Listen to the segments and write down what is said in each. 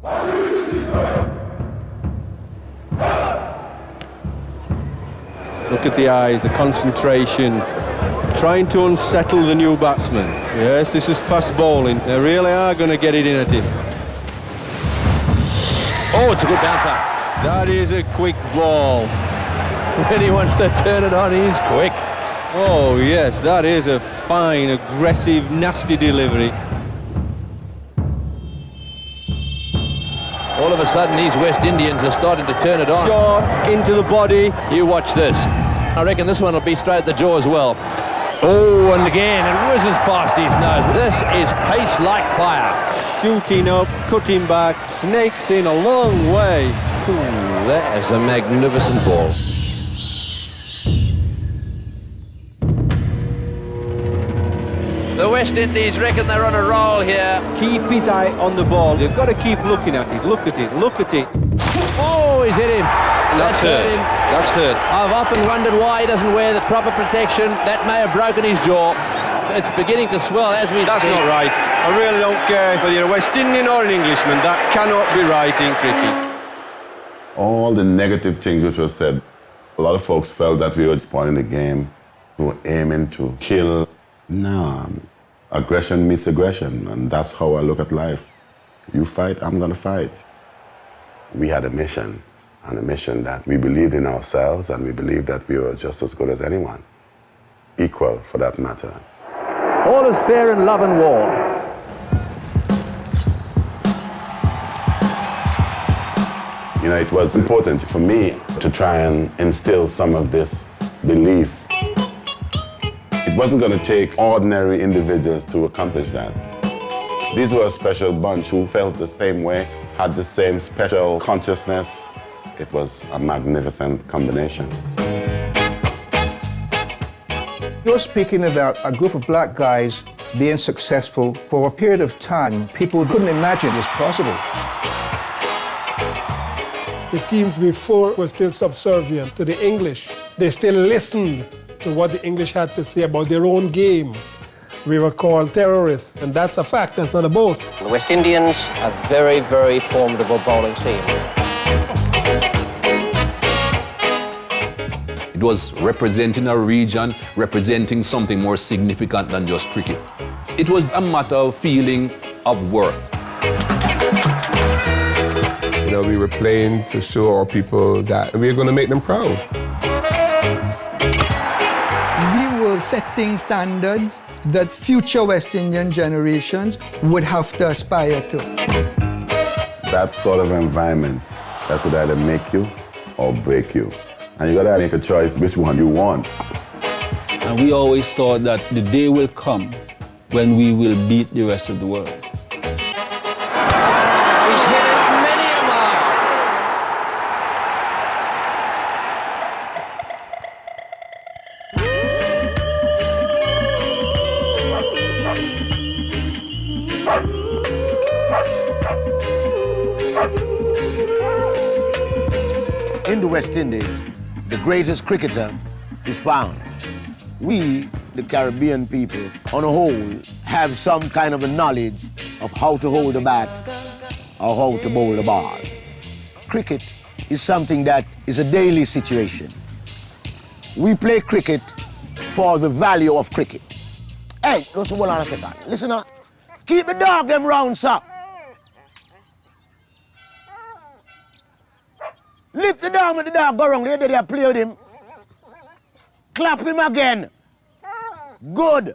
Look at the eyes, the concentration, trying to unsettle the new batsman. Yes, this is fast bowling. They really are going to get it in at him. Oh, it's a good bouncer. That is a quick ball. When he wants to turn it on, he's quick. Oh, yes, that is a fine, aggressive, nasty delivery. All of a sudden, these West Indians are starting to turn it on. Short into the body. You watch this. I reckon this one will be straight at the jaw as well. Oh, and again, it whizzes past his nose. This is pace like fire. Shooting up, cutting back, snakes in a long way. Ooh, that is a magnificent ball. The West Indies reckon they're on a roll here. Keep his eye on the ball. You've got to keep looking at it. Look at it. Look at it. Oh, he's hit him. That's hurt. That's hurt. I've often wondered why he doesn't wear the proper protection. That may have broken his jaw. It's beginning to swell as we speak. That's not right. I really don't care whether you're a West Indian or an Englishman. That cannot be right in cricket. All the negative things which were said, a lot of folks felt that we were spoiling the game, we were aiming to kill. No, aggression meets aggression, and that's how I look at life. You fight, I'm gonna fight. We had a mission, and a mission that we believed in ourselves, and we believed that we were just as good as anyone, equal for that matter. All is fair in love and war. You know, it was important for me to try and instill some of this belief. It wasn't going to take ordinary individuals to accomplish that. These were a special bunch who felt the same way, had the same special consciousness. It was a magnificent combination. You're speaking about a group of black guys being successful for a period of time people couldn't imagine was possible. The teams before were still subservient to the English. They still listened to what the English had to say about their own game. We were called terrorists, and that's a fact, that's not a boast. The West Indians, a very, very formidable bowling team. It was representing a region, representing something more significant than just cricket. It was a matter of feeling of worth. You know, we were playing to show our people that we were going to make them proud. We were setting standards that future West Indian generations would have to aspire to. That sort of environment that could either make you or break you. And you gotta make a choice which one you want. And we always thought that the day will come when we will beat the rest of the world. In the West Indies, the greatest cricketer is found. We, the Caribbean people, on a whole, have some kind of a knowledge of how to hold a bat or how to bowl a ball. Cricket is something that is a daily situation. We play cricket for the value of cricket. Hey, listen hold on a second. Listen up. Keep the dog them round, sir. Lift the dog with the dog go wrong. They play with him. Clap him again. Good.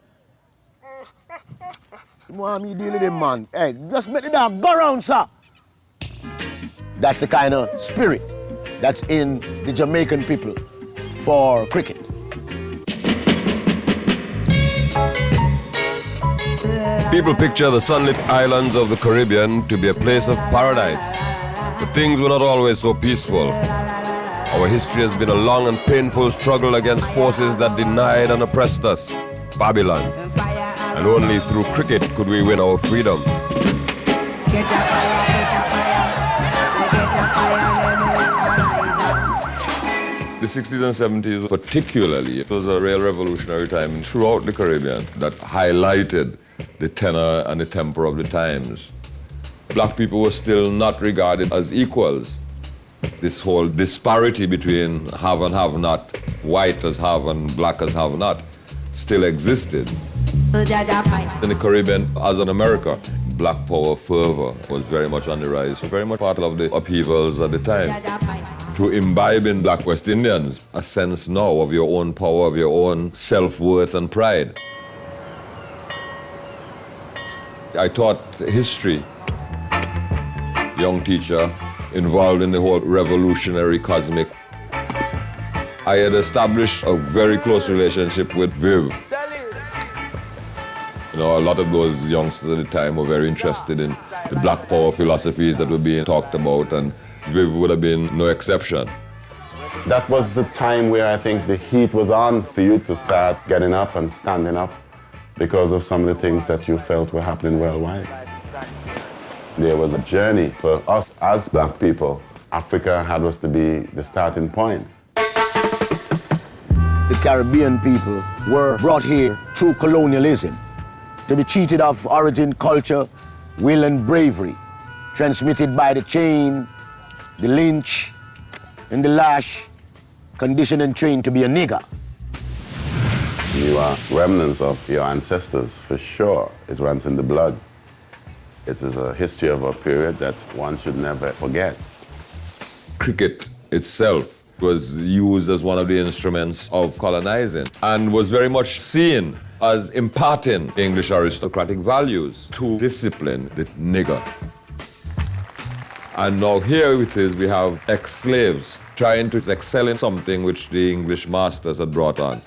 You want me deal with him, man? Hey, just make the dog go round, sir. That's the kind of spirit that's in the Jamaican people for cricket. People picture the sunlit islands of the Caribbean to be a place of paradise. But things were not always so peaceful. Our history has been a long and painful struggle against forces that denied and oppressed us, Babylon. And only through cricket could we win our freedom. The 60s and 70s particularly, it was a real revolutionary time throughout the Caribbean that highlighted the tenor and the temper of the times. Black people were still not regarded as equals. This whole disparity between have and have not, white as have and black as have not, still existed. In the Caribbean, as in America, black power fervor was very much on the rise, very much part of the upheavals at the time. To imbibe in black West Indians a sense now of your own power, of your own self-worth and pride. I taught history, young teacher, involved in the whole revolutionary cosmic. I had established a very close relationship with Viv. You know, a lot of those youngsters at the time were very interested in the black power philosophies that were being talked about, and Viv would have been no exception. That was the time where I think the heat was on for you to start getting up and standing up because of some of the things that you felt were happening worldwide. There was a journey for us as black people. Africa had us to be the starting point. The Caribbean people were brought here through colonialism to be cheated of origin, culture, will and bravery, transmitted by the chain, the lynch, and the lash, conditioned and trained to be a nigger. You are remnants of your ancestors, for sure. It runs in the blood. It is a history of a period that one should never forget. Cricket itself was used as one of the instruments of colonizing and was very much seen as imparting English aristocratic values to discipline the nigger. And now here it is, we have ex-slaves trying to excel in something which the English masters had brought on.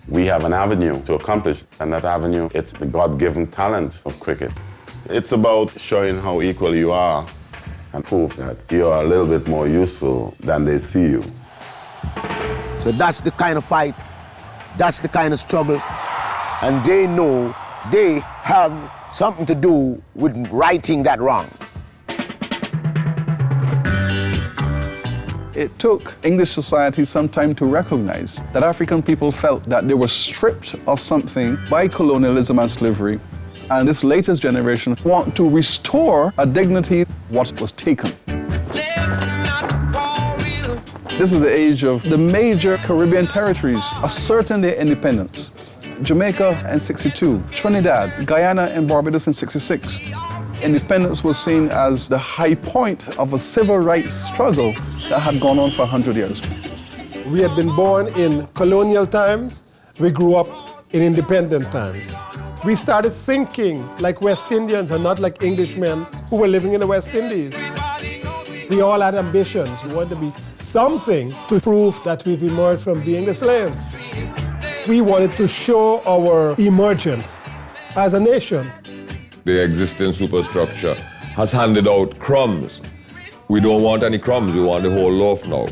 We have an avenue to accomplish, and that avenue, it's the God-given talent of cricket. It's about showing how equal you are and prove that you are a little bit more useful than they see you. So that's the kind of fight, that's the kind of struggle, and they know they have something to do with righting that wrong. It took English society some time to recognize that African people felt that they were stripped of something by colonialism and slavery. And this latest generation want to restore a dignity what was taken. This is the age of the major Caribbean territories asserting their independence. Jamaica in 62, Trinidad, Guyana and Barbados in 66. Independence was seen as the high point of a civil rights struggle that had gone on for 100 years. We had been born in colonial times. We grew up in independent times. We started thinking like West Indians and not like Englishmen who were living in the West Indies. We all had ambitions. We wanted to be something to prove that we've emerged from being the slaves. We wanted to show our emergence as a nation. The existing superstructure has handed out crumbs. We don't want any crumbs, we want the whole loaf now.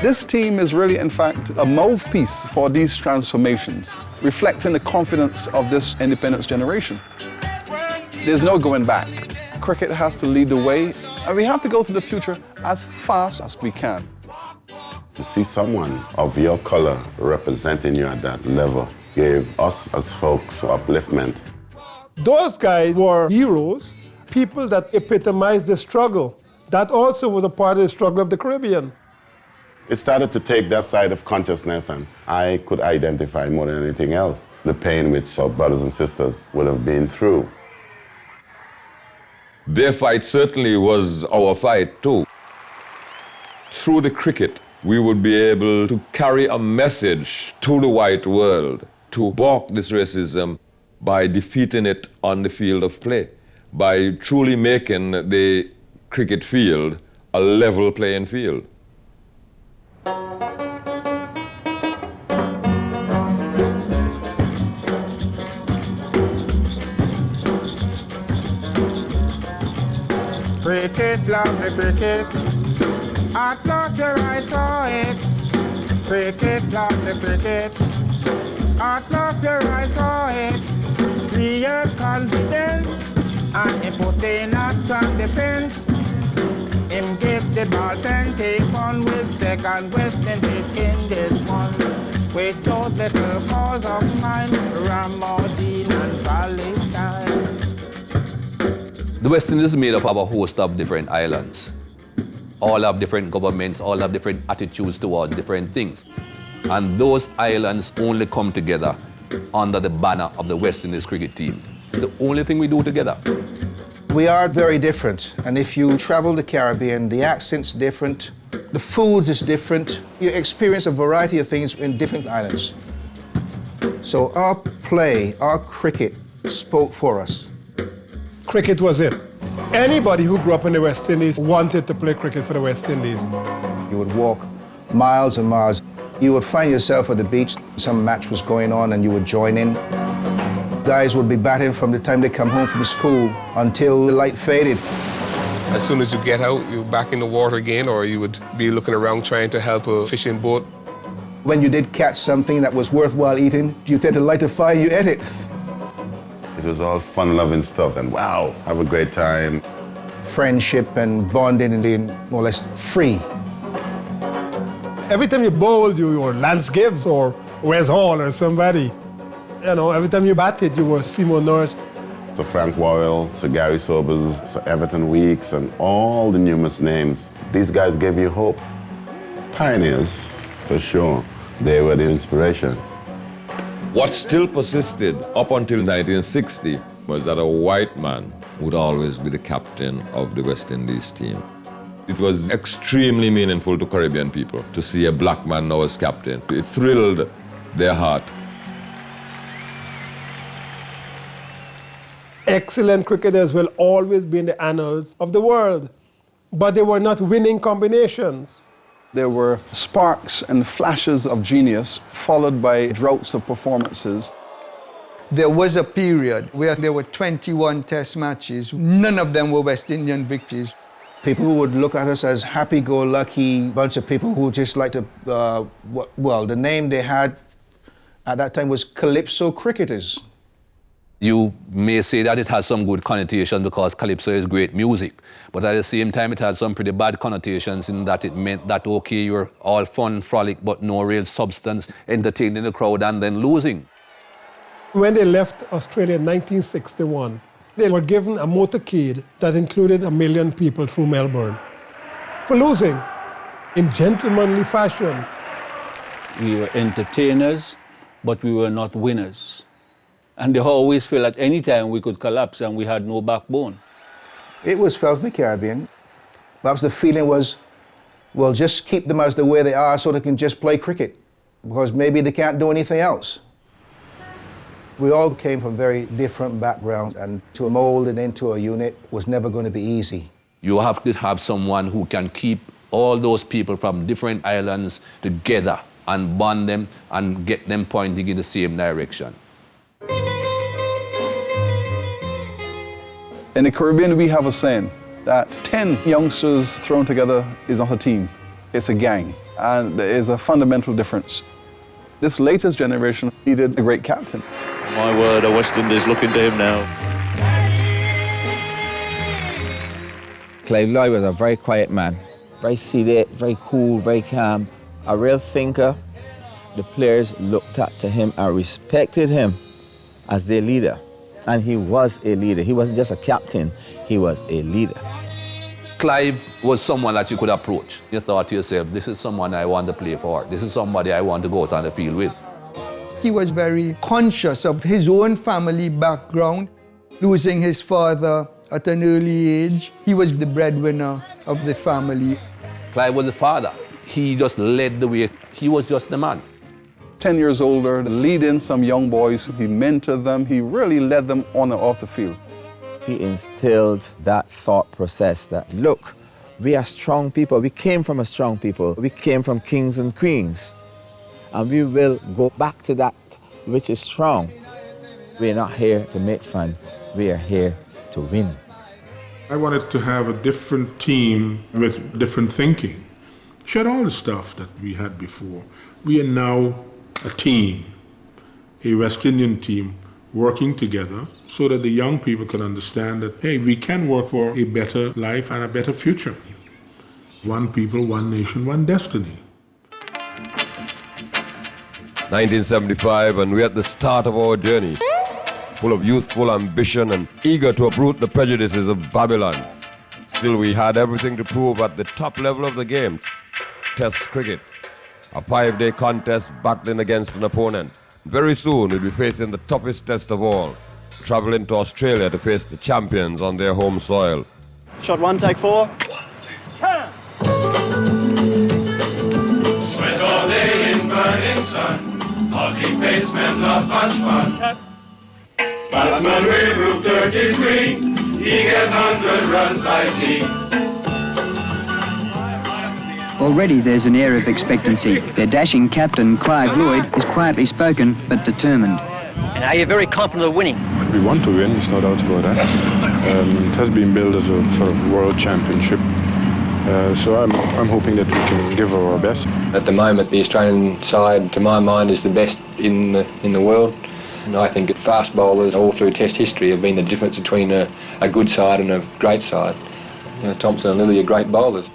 This team is really, in fact, a mouthpiece for these transformations, reflecting the confidence of this independence generation. There's no going back. Cricket has to lead the way, and we have to go to the future as fast as we can. To see someone of your color representing you at that level gave us as folks upliftment. Those guys were heroes, people that epitomized the struggle. That also was a part of the struggle of the Caribbean. It started to take that side of consciousness, and I could identify more than anything else the pain which our brothers and sisters would have been through. Their fight certainly was our fight too. Through the cricket, we would be able to carry a message to the white world to balk this racism by defeating it on the field of play, by truly making the cricket field a level playing field. Cricket, love the cricket. I thought I saw it. Cricket, love the cricket. I thought I saw it. Clear confidence, and he put in a strong defense. Him give the ball and take on with second West Indies in this one. With those little calls of mine, Ramodine and Palestine. The West Indies is made up of a host of different islands. All have different governments, all have different attitudes towards different things. And those islands only come together under the banner of the West Indies cricket team. It's the only thing we do together. We are very different, and if you travel the Caribbean, the accent's different, the food is different. You experience a variety of things in different islands. So our play, our cricket spoke for us. Cricket was it. Anybody who grew up in the West Indies wanted to play cricket for the West Indies. You would walk miles and miles. You would find yourself at the beach, some match was going on and you would join in. Guys would be batting from the time they come home from school until the light faded. As soon as you get out, you're back in the water again, or you would be looking around trying to help a fishing boat. When you did catch something that was worthwhile eating, you tend to light a fire, you ate it. It was all fun-loving stuff, and wow, have a great time. Friendship and bonding and being more or less free. Every time you bowled, you were Lance Gibbs or Wes Hall or somebody. You know, every time you batted, you were Seymour Norris. Sir Frank Worrell, Sir Gary Sobers, Sir Everton Weeks, and all the numerous names. These guys gave you hope. Pioneers, for sure. They were the inspiration. What still persisted up until 1960 was that a white man would always be the captain of the West Indies team. It was extremely meaningful to Caribbean people to see a black man now as captain. It thrilled their heart. Excellent cricketers will always be in the annals of the world, but they were not winning combinations. There were sparks and flashes of genius, followed by droughts of performances. There was a period where there were 21 test matches. None of them were West Indian victories. People would look at us as happy-go-lucky bunch of people who just like to, well, the name they had at that time was Calypso cricketers. You may say that it has some good connotations because calypso is great music, but at the same time it has some pretty bad connotations in that it meant that, okay, you're all fun, frolic, but no real substance, entertaining the crowd and then losing. When they left Australia in 1961, they were given a motorcade that included 1 million people through Melbourne for losing in gentlemanly fashion. We were entertainers, but we were not winners. And they always felt at any time we could collapse and we had no backbone. It was felt in the Caribbean. Perhaps the feeling was, well, just keep them as the way they are so they can just play cricket, because maybe they can't do anything else. We all came from very different backgrounds, and to mold it into a unit was never going to be easy. You have to have someone who can keep all those people from different islands together and bond them and get them pointing in the same direction. In the Caribbean, we have a saying that 10 youngsters thrown together is not a team, it's a gang. And there is a fundamental difference. This latest generation needed a great captain. My word, the West Indies looking to him now. Clive Lloyd was a very quiet man, very seated, very cool, very calm, a real thinker. The players looked up to him and respected him as their leader. And he was a leader. He wasn't just a captain, he was a leader. Clive was someone that you could approach. You thought to yourself, this is someone I want to play for. This is somebody I want to go out on the field with. He was very conscious of his own family background. Losing his father at an early age, he was the breadwinner of the family. Clive was the father. He just led the way. He was just the man. 10 years older, leading some young boys, he mentored them, he really led them on and off the field. He instilled that thought process that, look, we are strong people. We came from a strong people. We came from kings and queens. And we will go back to that which is strong. We're not here to make fun. We are here to win. I wanted to have a different team with different thinking. Shed all the stuff that we had before. We are now a team, a West Indian team, working together so that the young people can understand that, hey, we can work for a better life and a better future. One people, one nation, one destiny. 1975, and we're at the start of our journey. full of youthful ambition and eager to uproot the prejudices of Babylon. Still, we had everything to prove at the top level of the game, Test cricket. A 5-day contest battling against an opponent. Very soon we'll be facing the toughest test of all, traveling to Australia to face the champions on their home soil. Shot one, take four. Sweat all day in burning sun, Aussie facemen love bunch fun. Batsman with Roof 33, he gets 100 runs like tea. Already there's an air of expectancy. Their dashing captain, Clive Lloyd, is quietly spoken but determined. And are you very confident of winning? We want to win, there's no doubt about that. It has been billed as a sort of world championship. So I'm hoping that we can give our best. At the moment, the Australian side, to my mind, is the best in the world. And I think that fast bowlers all through Test history have been the difference between a good side and a great side. Thompson and Lillee are great bowlers.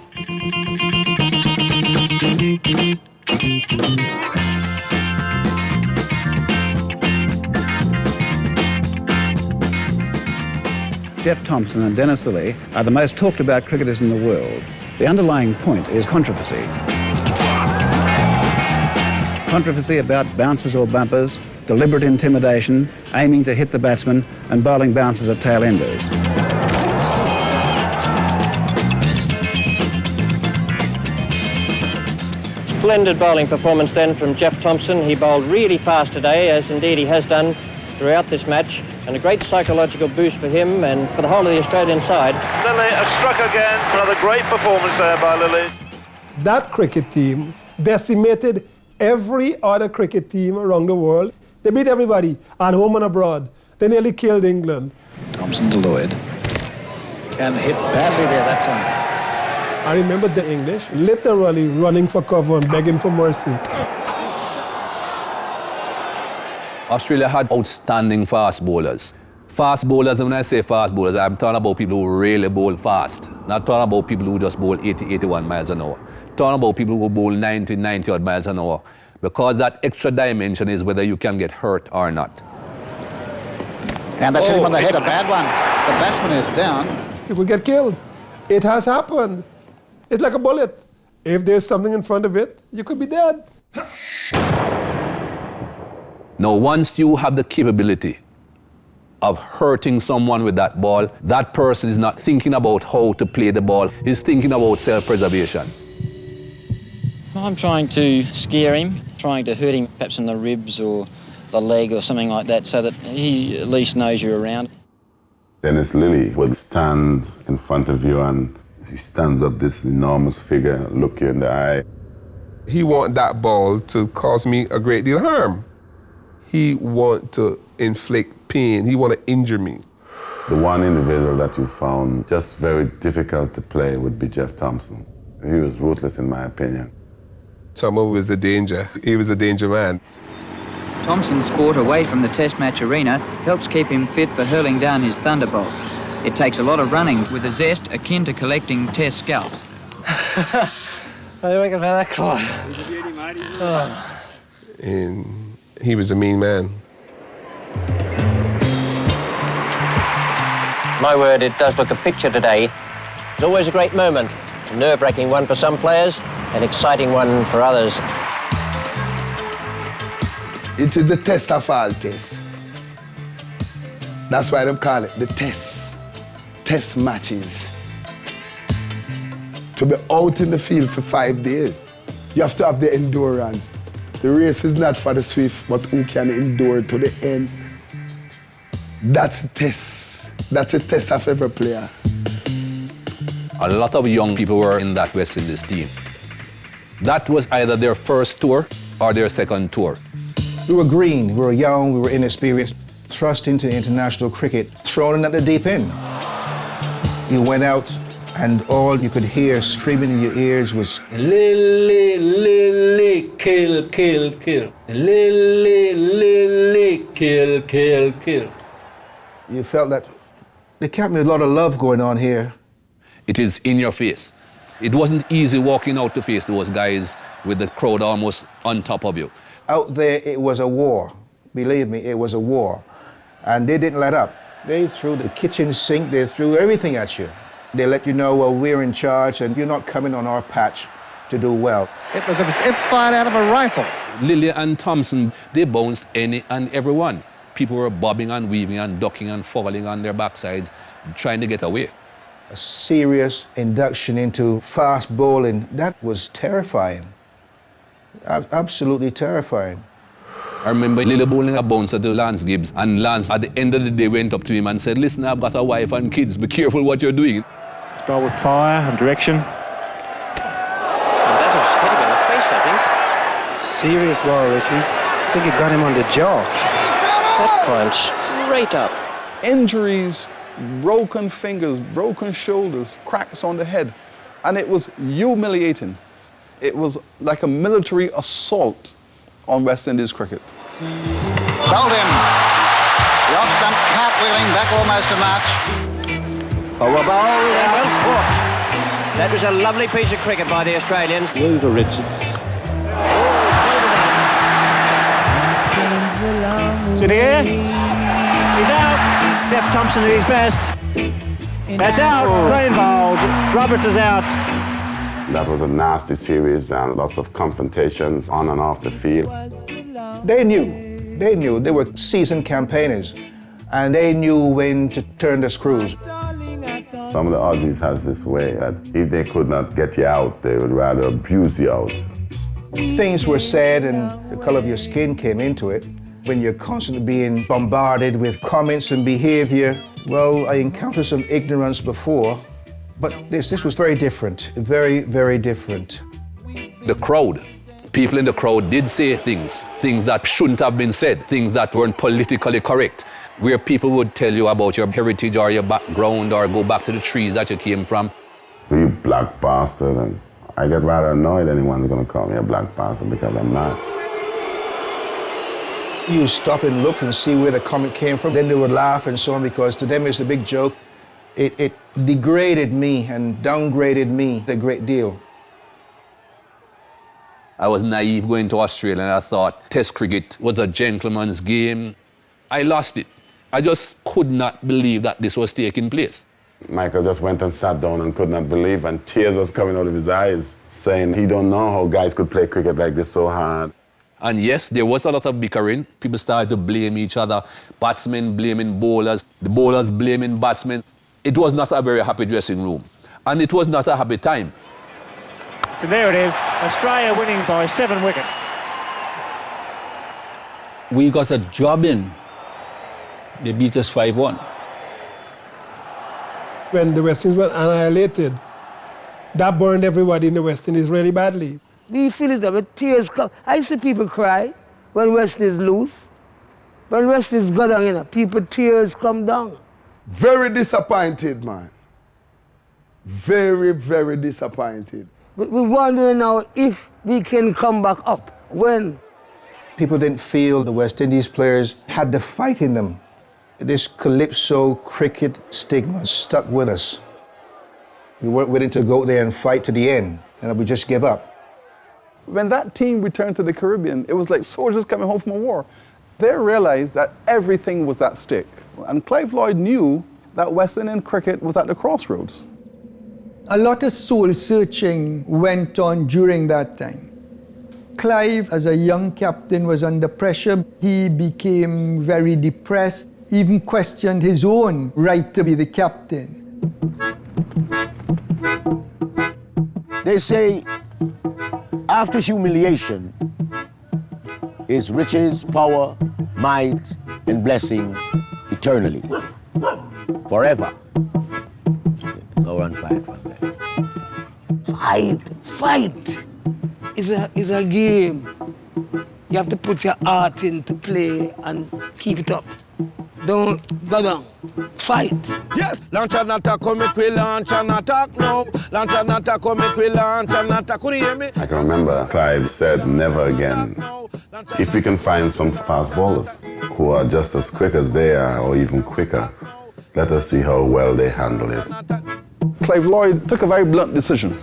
Jeff Thompson and Dennis Lillee are the most talked about cricketers in the world. The underlying point is controversy. Controversy about bounces or bumpers, deliberate intimidation, aiming to hit the batsman and bowling bounces at tail enders. Splendid bowling performance then from Jeff Thompson. He bowled really fast today, as indeed he has done throughout this match, and a great psychological boost for him and for the whole of the Australian side. Lillee has struck again. Another great performance there by Lillee. That cricket team decimated every other cricket team around the world. They beat everybody, at home and abroad. They nearly killed England. Thompson to Lloyd. And hit badly there that time. I remember the English literally running for cover and begging for mercy. Australia had outstanding fast bowlers. Fast bowlers, and when I say fast bowlers, I'm talking about people who really bowl fast. Not talking about people who just bowl 80, 81 miles an hour. Talking about people who bowl 90, 90 odd miles an hour. Because that extra dimension is whether you can get hurt or not. And that's hit him on the head, a bad one. The batsman is down. People get killed. It has happened. It's like a bullet. If there's something in front of it, you could be dead. Now, once you have the capability of hurting someone with that ball, that person is not thinking about how to play the ball, he's thinking about self-preservation. I'm trying to scare him, trying to hurt him perhaps in the ribs or the leg or something like that, so that he at least knows you're around. Dennis Lillee would stand in front of you and he stands up, this enormous figure, look you in the eye. He want that ball to cause me a great deal of harm. He want to inflict pain. He want to injure me. The one individual that you found just very difficult to play would be Jeff Thompson. He was ruthless in my opinion. Thomas was a danger. He was a danger man. Thompson's sport away from the Test match arena helps keep him fit for hurling down his thunderbolts. It takes a lot of running with a zest akin to collecting Test scalps. What do you reckon about that, Clive? And he was a mean man. My word, it does look a picture today. It's always a great moment. A nerve-wracking one for some players, an exciting one for others. It is the test of all tests. That's why they call it the test. Test matches. To be out in the field for 5 days, you have to have the endurance. The race is not for the swift, but who can endure to the end. That's a test. That's a test of every player. A lot of young people were in that West Indies team. That was either their first tour or their second tour. We were green, we were young, we were inexperienced, thrust into international cricket, thrown in at the deep end. You went out and all you could hear screaming in your ears was Lillee, Lillee, kill, kill, kill. Lillee, Lillee, kill, kill, kill. You felt that there can't be a lot of love going on here. It is in your face. It wasn't easy walking out to face those guys with the crowd almost on top of you. Out there, it was a war. Believe me, it was a war. And they didn't let up. They threw the kitchen sink, they threw everything at you. They let you know, well, we're in charge and you're not coming on our patch to do well. It was as if fired out of a rifle. Lilly and Thompson, they bounced any and everyone. People were bobbing and weaving and ducking and falling on their backsides, trying to get away. A serious induction into fast bowling, that was terrifying. Absolutely terrifying. I remember Lilly bowling a bouncer to Lance Gibbs, and Lance at the end of the day went up to him and said, listen, I've got a wife and kids, be careful what you're doing. Start with fire and direction. And that was hit him in the face, I think. Serious ball, Richie. I think it got him on the jaw. That climbed straight up. Injuries, broken fingers, broken shoulders, cracks on the head. And it was humiliating. It was like a military assault on West Indies cricket. Bowled him. The off stump cartwheeling back almost a march. Over bowl, well caught. That was a lovely piece of cricket by the Australians. Wilbur Richards. To the air. He's out. Jeff Thompson at his best. That's out. Crane bowled. Roberts is out. That was a nasty series and lots of confrontations on and off the field. They knew. They were seasoned campaigners, and they knew when to turn the screws. Some of the Aussies has this way that if they could not get you out, they would rather abuse you out. Things were said and the color of your skin came into it. When you're constantly being bombarded with comments and behavior, well, I encountered some ignorance before, but this was very different, very, very different. The crowd, people in the crowd did say things that shouldn't have been said, things that weren't politically correct, where people would tell you about your heritage or your background or go back to the trees that you came from. You black bastard, and I get rather annoyed anyone's gonna call me a black bastard because I'm not. You stop and look and see where the comment came from, then they would laugh and so on because to them it's a big joke. It degraded me and downgraded me a great deal. I was naive going to Australia and I thought Test cricket was a gentleman's game. I lost it. I just could not believe that this was taking place. Michael just went and sat down and could not believe, and tears was coming out of his eyes, saying he don't know how guys could play cricket like this so hard. And yes, there was a lot of bickering. People started to blame each other. Batsmen blaming bowlers, the bowlers blaming batsmen. It was not a very happy dressing room. And it was not a happy time. So there it is, Australia winning by 7 wickets. We got a job in. They beat us 5-1. When the West Indies were annihilated, that burned everybody in the West Indies really badly. Do you feel it that with tears come? I see people cry when West Indies lose. When West Indies go down, people tears come down. Very disappointed, man. Very, very disappointed. But we're wondering now if we can come back up. When? People didn't feel the West Indies players had the fight in them. This calypso cricket stigma stuck with us. We weren't willing to go there and fight to the end, and we just give up. When that team returned to the Caribbean, it was like soldiers coming home from a war. They realized that everything was at stake. And Clive Lloyd knew that West Indian cricket was at the crossroads. A lot of soul-searching went on during that time. Clive, as a young captain, was under pressure. He became very depressed, even questioned his own right to be the captain. They say after humiliation is riches, power, might, and blessing eternally, forever. Go on, fight from there. Fight is a game. You have to put your heart in to play and keep it up. Don't go down. Fight. Yes, launch and attack, come make we launch and attack now. Launch and attack, come make we launch and attack. Could you hear me? I can remember Clive said, never again. If we can find some fast bowlers who are just as quick as they are or even quicker, let us see how well they handle it. Clive Lloyd took a very blunt decision.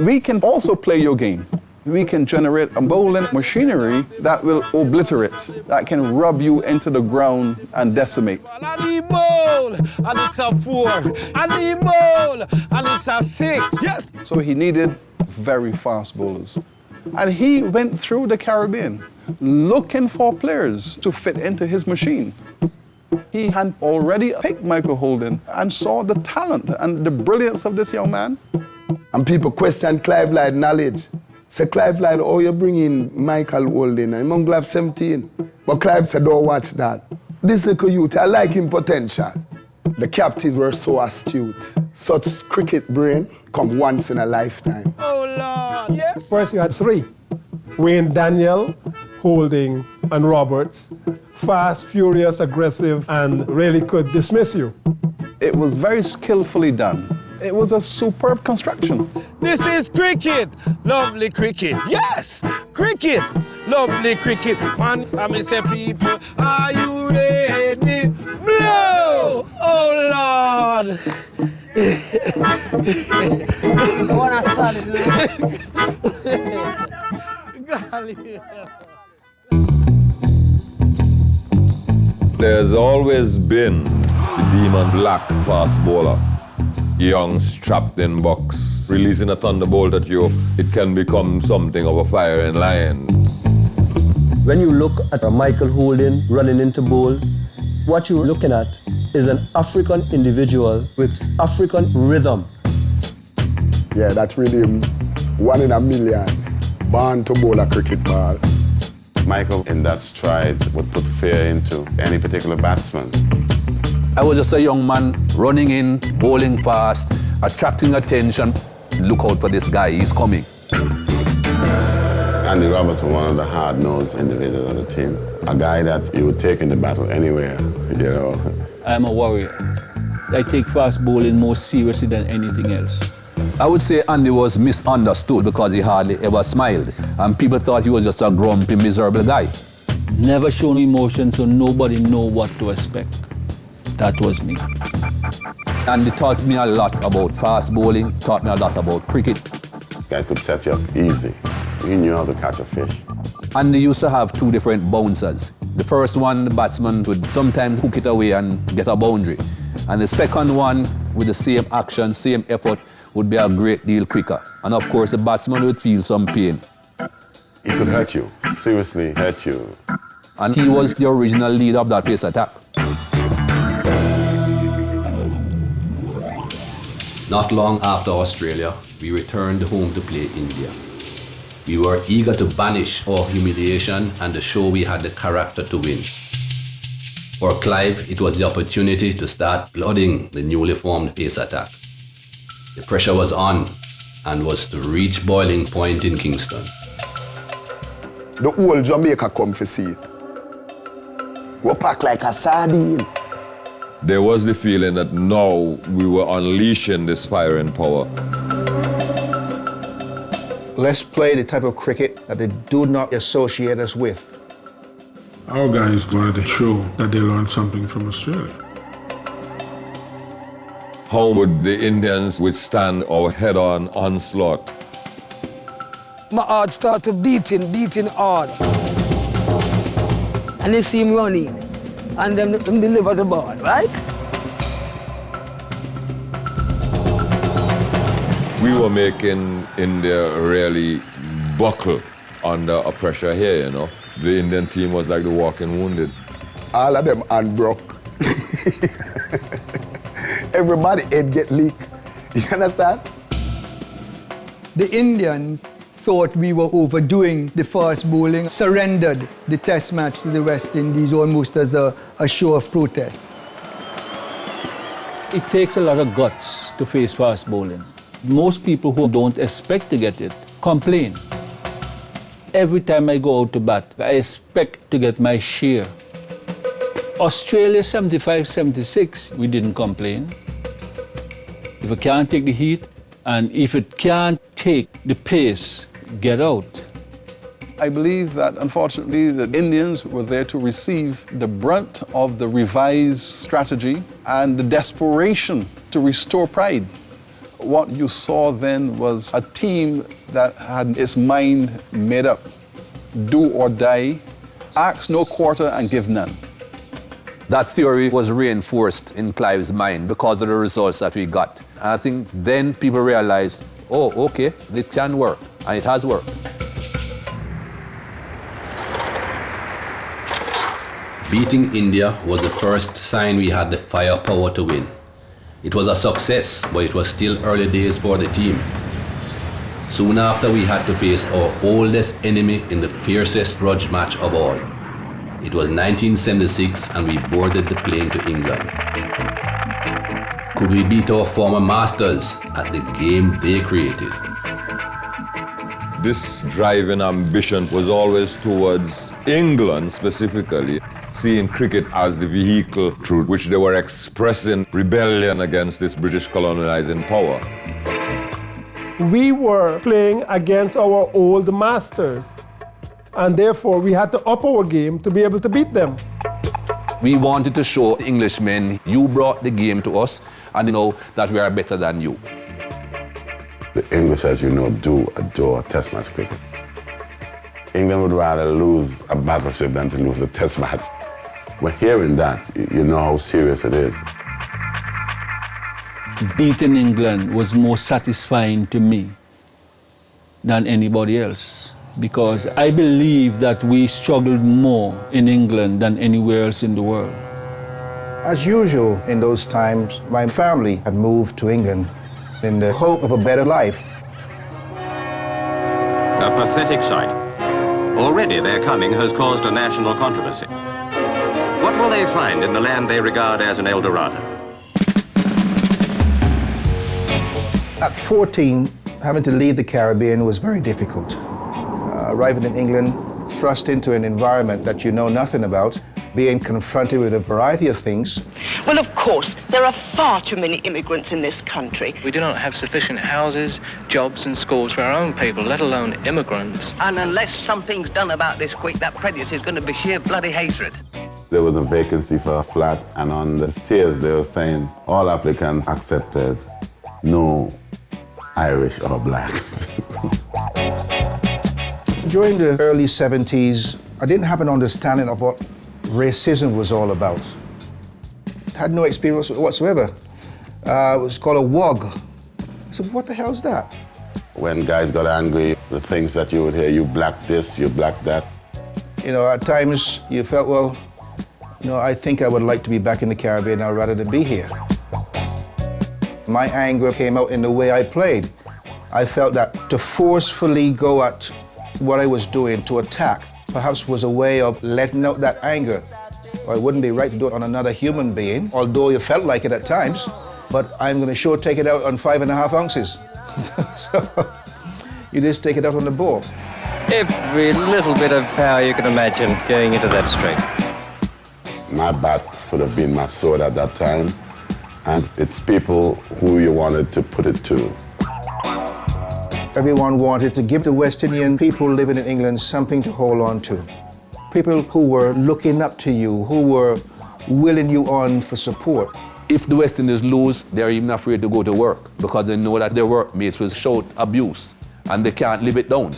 We can also play your game. we can generate a bowling machinery that will obliterate, that can rub you into the ground and decimate. And he bowl, and it's a 4. And he bowl, and it's a 6. Yes. So he needed very fast bowlers. And he went through the Caribbean looking for players to fit into his machine. He had already picked Michael Holden and saw the talent and the brilliance of this young man. And people question Clive Lyle's knowledge. Say, Clive Lyle, oh, you bring in Michael Holden, and I'm going to 17. But Clive said, don't watch that. This little youth, I like him potential. The captains were so astute. Such cricket brain come once in a lifetime. Oh, Lord, yes. First you had 3. Wayne Daniel, Holding, and Roberts. Fast, furious, aggressive, and really could dismiss you. It was very skillfully done. It was a superb construction. This is cricket, lovely cricket. Yes, cricket, lovely cricket. Man, I say people, are you ready? Blow! Oh Lord! There's always been the Demon Black fast bowler. Young, strapped-in box, releasing a thunderbolt at you, it can become something of a firing lion. When you look at a Michael Holden running into bowl, what you're looking at is an African individual with African rhythm. Yeah, that's really 1 in a million. Born to bowl a cricket ball. Michael, in that stride, would put fear into any particular batsman. I was just a young man running in, bowling fast, attracting attention. Look out for this guy, he's coming. Andy Roberts was one of the hard-nosed individuals on the team. A guy that you would take in the battle anywhere, you know. I'm a warrior. I take fast bowling more seriously than anything else. I would say Andy was misunderstood because he hardly ever smiled. And people thought he was just a grumpy, miserable guy. Never shown emotion, so nobody know what to expect. That was me. And he taught me a lot about fast bowling, taught me a lot about cricket. Guy could set you up easy. He knew how to catch a fish. And they used to have 2 different bouncers. The first one, the batsman would sometimes hook it away and get a boundary. And the second one, with the same action, same effort, would be a great deal quicker. And of course, the batsman would feel some pain. He could hurt you, seriously hurt you. And he was the original leader of that pace attack. Not long after Australia, we returned home to play India. We were eager to banish our humiliation and to show we had the character to win. For Clive, it was the opportunity to start flooding the newly formed pace attack. The pressure was on and was to reach boiling point in Kingston. The whole Jamaica come to see it. We pack like a sardine. There was the feeling that now we were unleashing this firing power. Let's play the type of cricket that they do not associate us with. Our guys wanted to show that they learned something from Australia. How would the Indians withstand our head-on onslaught? My heart started beating hard. And they see him running. And them deliver the ball, right? We were making India really buckle under a pressure here, you know. The Indian team was like the walking wounded. All of them hand broke. Everybody head get leaked. You understand? The Indians thought we were overdoing the fast bowling, surrendered the test match to the West Indies almost as a show of protest. It takes a lot of guts to face fast bowling. Most people who don't expect to get it complain. Every time I go out to bat, I expect to get my share. Australia 75-76, we didn't complain. If it can't take the heat, and if it can't take the pace, get out. I believe that, unfortunately, the Indians were there to receive the brunt of the revised strategy and the desperation to restore pride What you saw then was a team that had its mind made up. Do or die, ask no quarter and give none. That theory was reinforced in Clive's mind because of the results that we got. And I think then people realized, oh, okay, it can work, and it has worked. Beating India was the first sign we had the firepower to win. It was a success, but it was still early days for the team. Soon after, we had to face our oldest enemy in the fiercest grudge match of all. It was 1976 and we boarded the plane to England. Could we beat our former masters at the game they created? This drive and ambition was always towards England specifically, seeing cricket as the vehicle through which they were expressing rebellion against this British colonizing power. We were playing against our old masters, and therefore we had to up our game to be able to beat them. We wanted to show Englishmen, you brought the game to us, and you know that we are better than you. The English, as you know, do adore Test match cricket. England would rather lose a battleship than to lose a Test match. But hearing that, you know how serious it is. Beating England was more satisfying to me than anybody else, because I believe that we struggled more in England than anywhere else in the world. As usual in those times, my family had moved to England in the hope of a better life. A pathetic sight. Already their coming has caused a national controversy. What will they find in the land they regard as an El Dorado? At 14, having to leave the Caribbean was very difficult. Arriving in England, thrust into an environment that you know nothing about, being confronted with a variety of things. Well, of course, there are far too many immigrants in this country. We do not have sufficient houses, jobs and schools for our own people, let alone immigrants. And unless something's done about this quick, that prejudice is going to be sheer bloody hatred. There was a vacancy for a flat, and on the stairs they were saying all applicants accepted, no Irish or black. During the early 70s, I didn't have an understanding of what racism was all about. Had no experience whatsoever. It was called a WOG. I said, what the hell's that? When guys got angry, the things that you would hear, you black this, you black that. You know, at times you felt, well, you know, I think I would like to be back in the Caribbean now rather than be here. My anger came out in the way I played. I felt that to forcefully go at what I was doing, to attack, perhaps was a way of letting out that anger. Well, it wouldn't be right to do it on another human being, although you felt like it at times, but I'm going to sure take it out on 5.5 ounces. So you just take it out on the ball. Every little bit of power you can imagine going into that street. My bat could have been my sword at that time, and it's people who you wanted to put it to. Everyone wanted to give the West Indian people living in England something to hold on to. People who were looking up to you, who were willing you on for support. If the West Indies lose, they're even afraid to go to work because they know that their workmates will shout abuse and they can't live it down.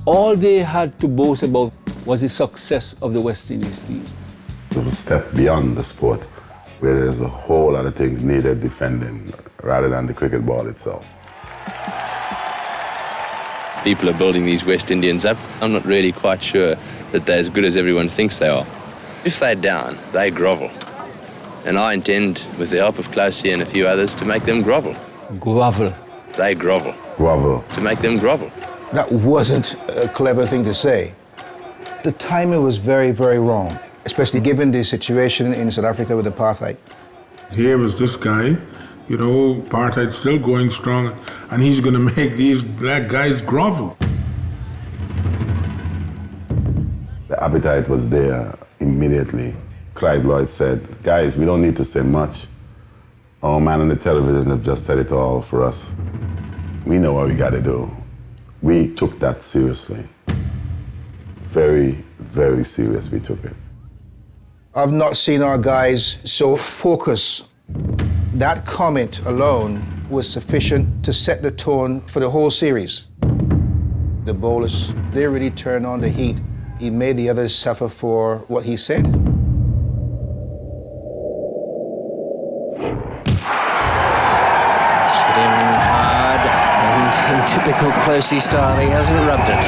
All they had to boast about was the success of the West Indies team. It was a step beyond the sport, where there's a whole lot of things needed defending rather than the cricket ball itself. People are building these West Indians up. I'm not really quite sure that they're as good as everyone thinks they are. If they're down, they grovel. And I intend, with the help of Closey and a few others, to make them grovel. Grovel. They grovel. Grovel. To make them grovel. That wasn't a clever thing to say. The timing was very, very wrong, especially given the situation in South Africa with apartheid. Here was this guy, you know, apartheid's still going strong, and he's going to make these black guys grovel. The appetite was there immediately. Clive Lloyd said, guys, we don't need to say much. Our man on the television have just said it all for us. We know what we got to do. We took that seriously. Very, very serious we took it. I've not seen our guys so focused. That comment alone was sufficient to set the tone for the whole series. The bowlers, they really turned on the heat. He made the others suffer for what he said. Hit him hard, and in typical Closey style, he hasn't rubbed it.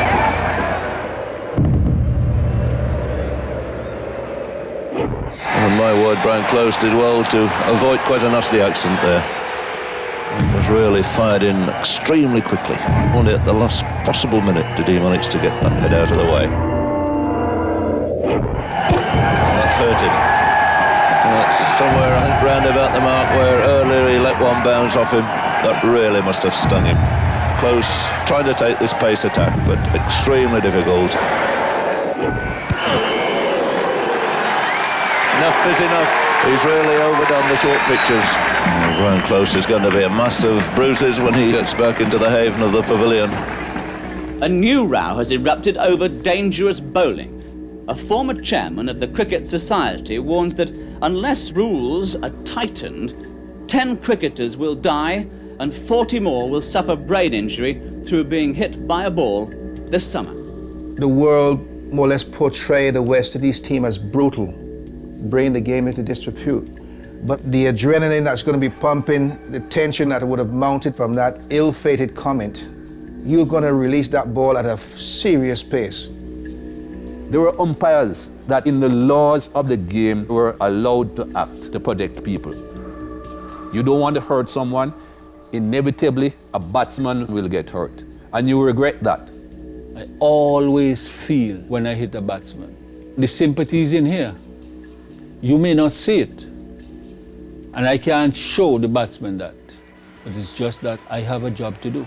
On my word, Brian Close did well to avoid quite a nasty accident there. It was really fired in extremely quickly. Only at the last possible minute did he manage to get that head out of the way. That's hurt him. That's somewhere, I think, round about the mark where earlier he let one bounce off him. That really must have stung him. Close trying to take this pace attack, but extremely difficult. Enough is enough. He's really overdone the short pitches. Brian Close is going to be a mass of bruises when he gets back into the haven of the pavilion. A new row has erupted over dangerous bowling. A former chairman of the Cricket Society warns that unless rules are tightened, 10 cricketers will die and 40 more will suffer brain injury through being hit by a ball this summer. The world more or less portrayed the West Indies team as brutal, bring the game into disrepute. But the adrenaline that's going to be pumping, the tension that would have mounted from that ill-fated comment, you're going to release that ball at a serious pace. There were umpires that in the laws of the game were allowed to act to protect people. You don't want to hurt someone, inevitably a batsman will get hurt. And you regret that. I always feel when I hit a batsman. The sympathy is in here. You may not see it. And I can't show the batsman that. But it's just that I have a job to do.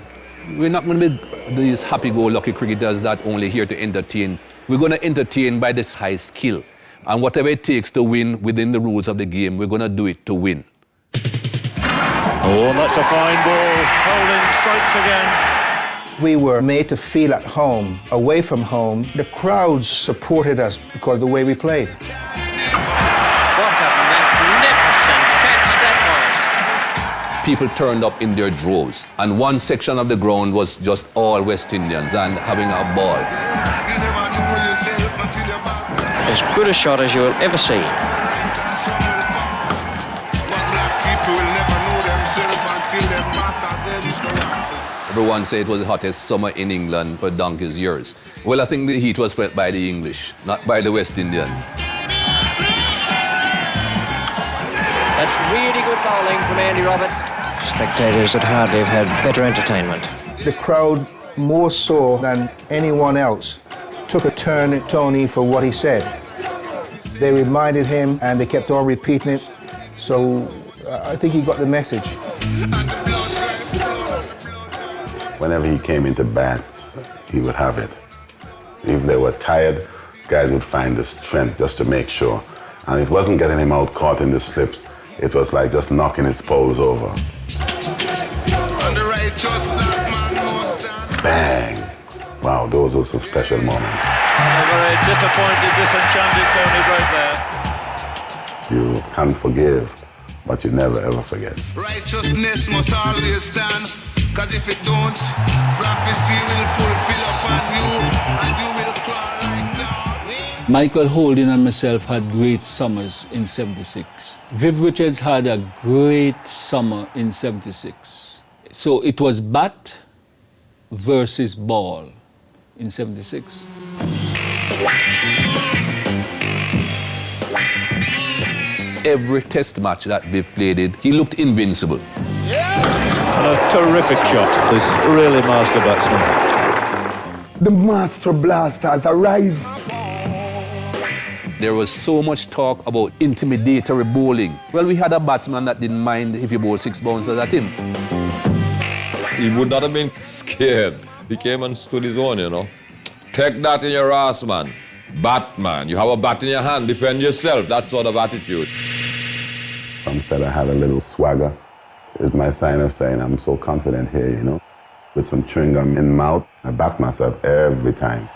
We're not going to be these happy-go-lucky cricketers that only here to entertain. We're going to entertain by this high skill. And whatever it takes to win within the rules of the game, we're going to do it to win. Oh, that's a fine ball. Holding strikes again. We were made to feel at home, away from home. The crowds supported us because of the way we played. What a magnificent catch that was. People turned up in their droves, and one section of the ground was just all West Indians and having a ball. As good a shot as you will ever see. Everyone said it was the hottest summer in England for donkey's years. Well, I think the heat was felt by the English, not by the West Indians. That's really good bowling from Andy Roberts. Spectators would hardly have had better entertainment. The crowd, more so than anyone else, took a turn at Tony for what he said. They reminded him and they kept on repeating it. So I think he got the message. Whenever he came into bat, he would have it. If they were tired, guys would find the strength just to make sure. And it wasn't getting him out caught in the slips. It was like just knocking his poles over. Bang! Wow, those were some special moments. A very disappointed, disenchanted Tony Broke there. You can forgive, but you never ever forget. Righteousness must always stand, cause if it don't, prophecy will fulfill upon you, and you will crawl like down. Michael Holding and myself had great summers in '76. Viv Richards had a great summer in '76. So it was bat versus ball in '76. Every test match that Viv played in, he looked invincible. And a terrific shot. This really master batsman. The master blaster has arrived. There was so much talk about intimidatory bowling. Well, we had a batsman that didn't mind if you bowled 6 bouncers at him. He would not have been scared. He came and stood his own, you know. Take that in your ass, man. Batman, you have a bat in your hand, defend yourself, that sort of attitude. Some said I had a little swagger. It's my sign of saying I'm so confident here, you know. With some chewing gum in mouth, I back myself every time.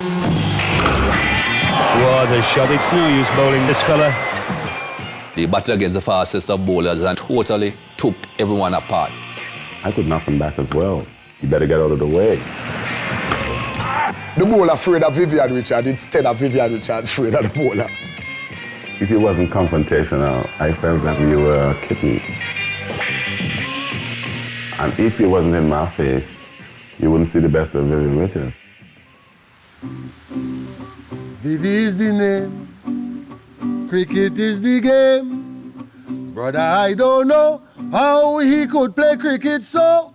What a shot, it's no use bowling this fella. He batted against the fastest of bowlers and totally took everyone apart. I could knock him back as well. You better get out of the way. The bowler afraid of Vivian Richard instead of Vivian Richard afraid of the bowler. If it wasn't confrontational, I felt that we were a kitten. And if it wasn't in my face, you wouldn't see the best of Vivian Richards. Vivi is the name, cricket is the game. Brother, I don't know how he could play cricket so,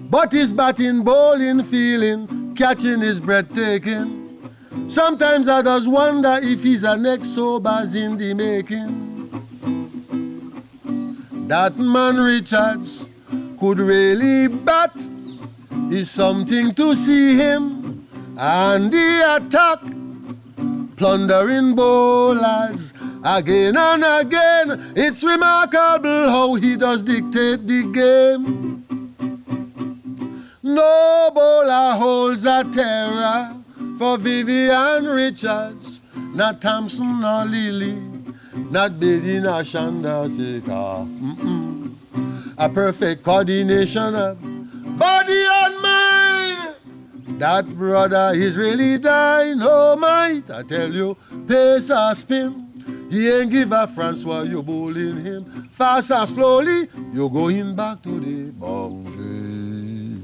but his batting, bowling, fielding, catching is breathtaking. Sometimes I just wonder if he's a next Sobers in the making. That man Richards could really bat, is something to see him. And the attack, plundering bowlers again and again. It's remarkable how he does dictate the game. No bowler holds a terror for Vivian Richards, not Thompson nor Lilly, not Bedi nor Chandrasekhar. A perfect coordination of body and mind. That brother is really dynamite. I tell you, pace or spin, he ain't give a France while you bowling him. Fast or slowly, you're going back to the boundary.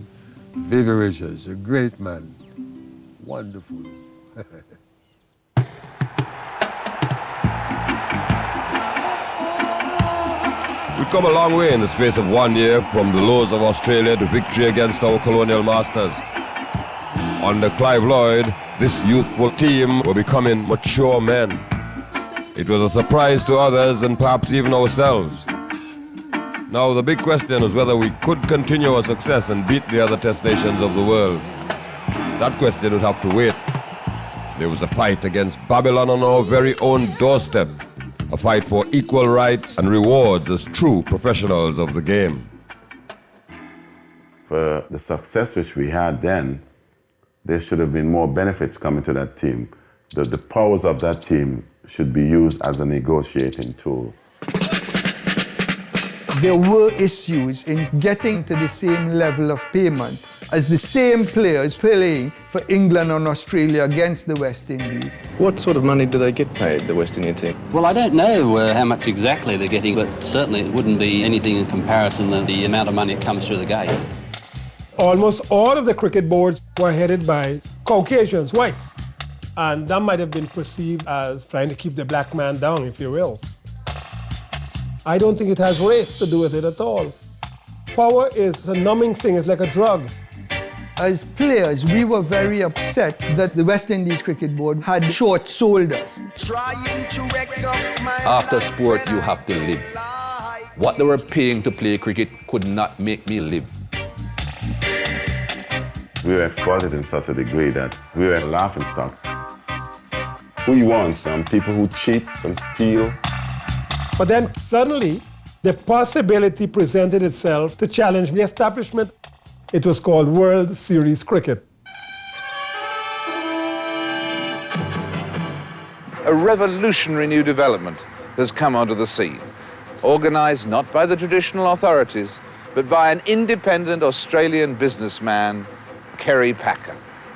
Vivi Richards, a great man. Wonderful. We've come a long way in the space of 1 year from the lows of Australia to victory against our colonial masters. Under Clive Lloyd, this youthful team were becoming mature men. It was a surprise to others and perhaps even ourselves. Now the big question is whether we could continue our success and beat the other test nations of the world. That question would have to wait. There was a fight against Babylon on our very own doorstep. A fight for equal rights and rewards as true professionals of the game. For the success which we had then, there should have been more benefits coming to that team. The powers of that team should be used as a negotiating tool. There were issues in getting to the same level of payment as the same players playing for England and Australia against the West Indies. What sort of money do they get paid, the West Indian team? Well, I don't know how much exactly they're getting, but certainly it wouldn't be anything in comparison to the amount of money that comes through the game. Almost all of the cricket boards were headed by Caucasians, whites. And that might have been perceived as trying to keep the black man down, if you will. I don't think it has race to do with it at all. Power is a numbing thing, it's like a drug. As players, we were very upset that the West Indies Cricket Board had short shoulders. After sport, you have to live. What they were paying to play cricket could not make me live. We were exploited in such a degree that we were a laughingstock. We want some people who cheats and steal. But then suddenly, the possibility presented itself to challenge the establishment. It was called World Series Cricket. A revolutionary new development has come onto the scene, organised not by the traditional authorities, but by an independent Australian businessman, Kerry Packer.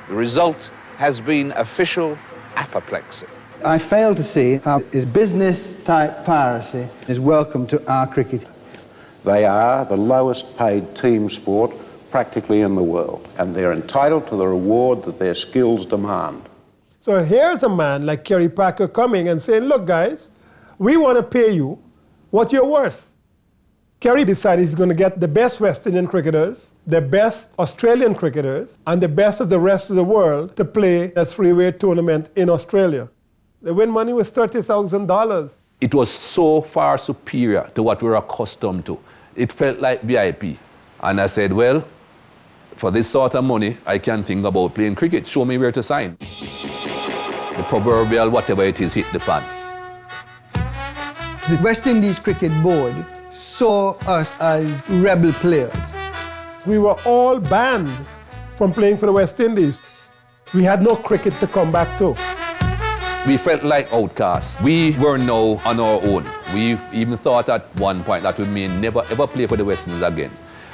The result has been official apoplexy. I fail to see how this business-type piracy is welcome to our cricket. They are the lowest paid team sport practically in the world, and they're entitled to the reward that their skills demand. So here's a man like Kerry Packer coming and saying, look guys, we want to pay you what you're worth. Kerry decided he's going to get the best West Indian cricketers, the best Australian cricketers, and the best of the rest of the world to play a three-way tournament in Australia. The win money was $30,000. It was so far superior to what we're accustomed to. It felt like VIP. And I said, well, for this sort of money, I can think about playing cricket. Show me where to sign. The proverbial whatever it is hit the fan. The West Indies Cricket Board saw us as rebel players. We were all banned from playing for the West Indies. We had no cricket to come back to. We felt like outcasts. We were now on our own. We even thought at one point that we may never ever play for the West Indies again.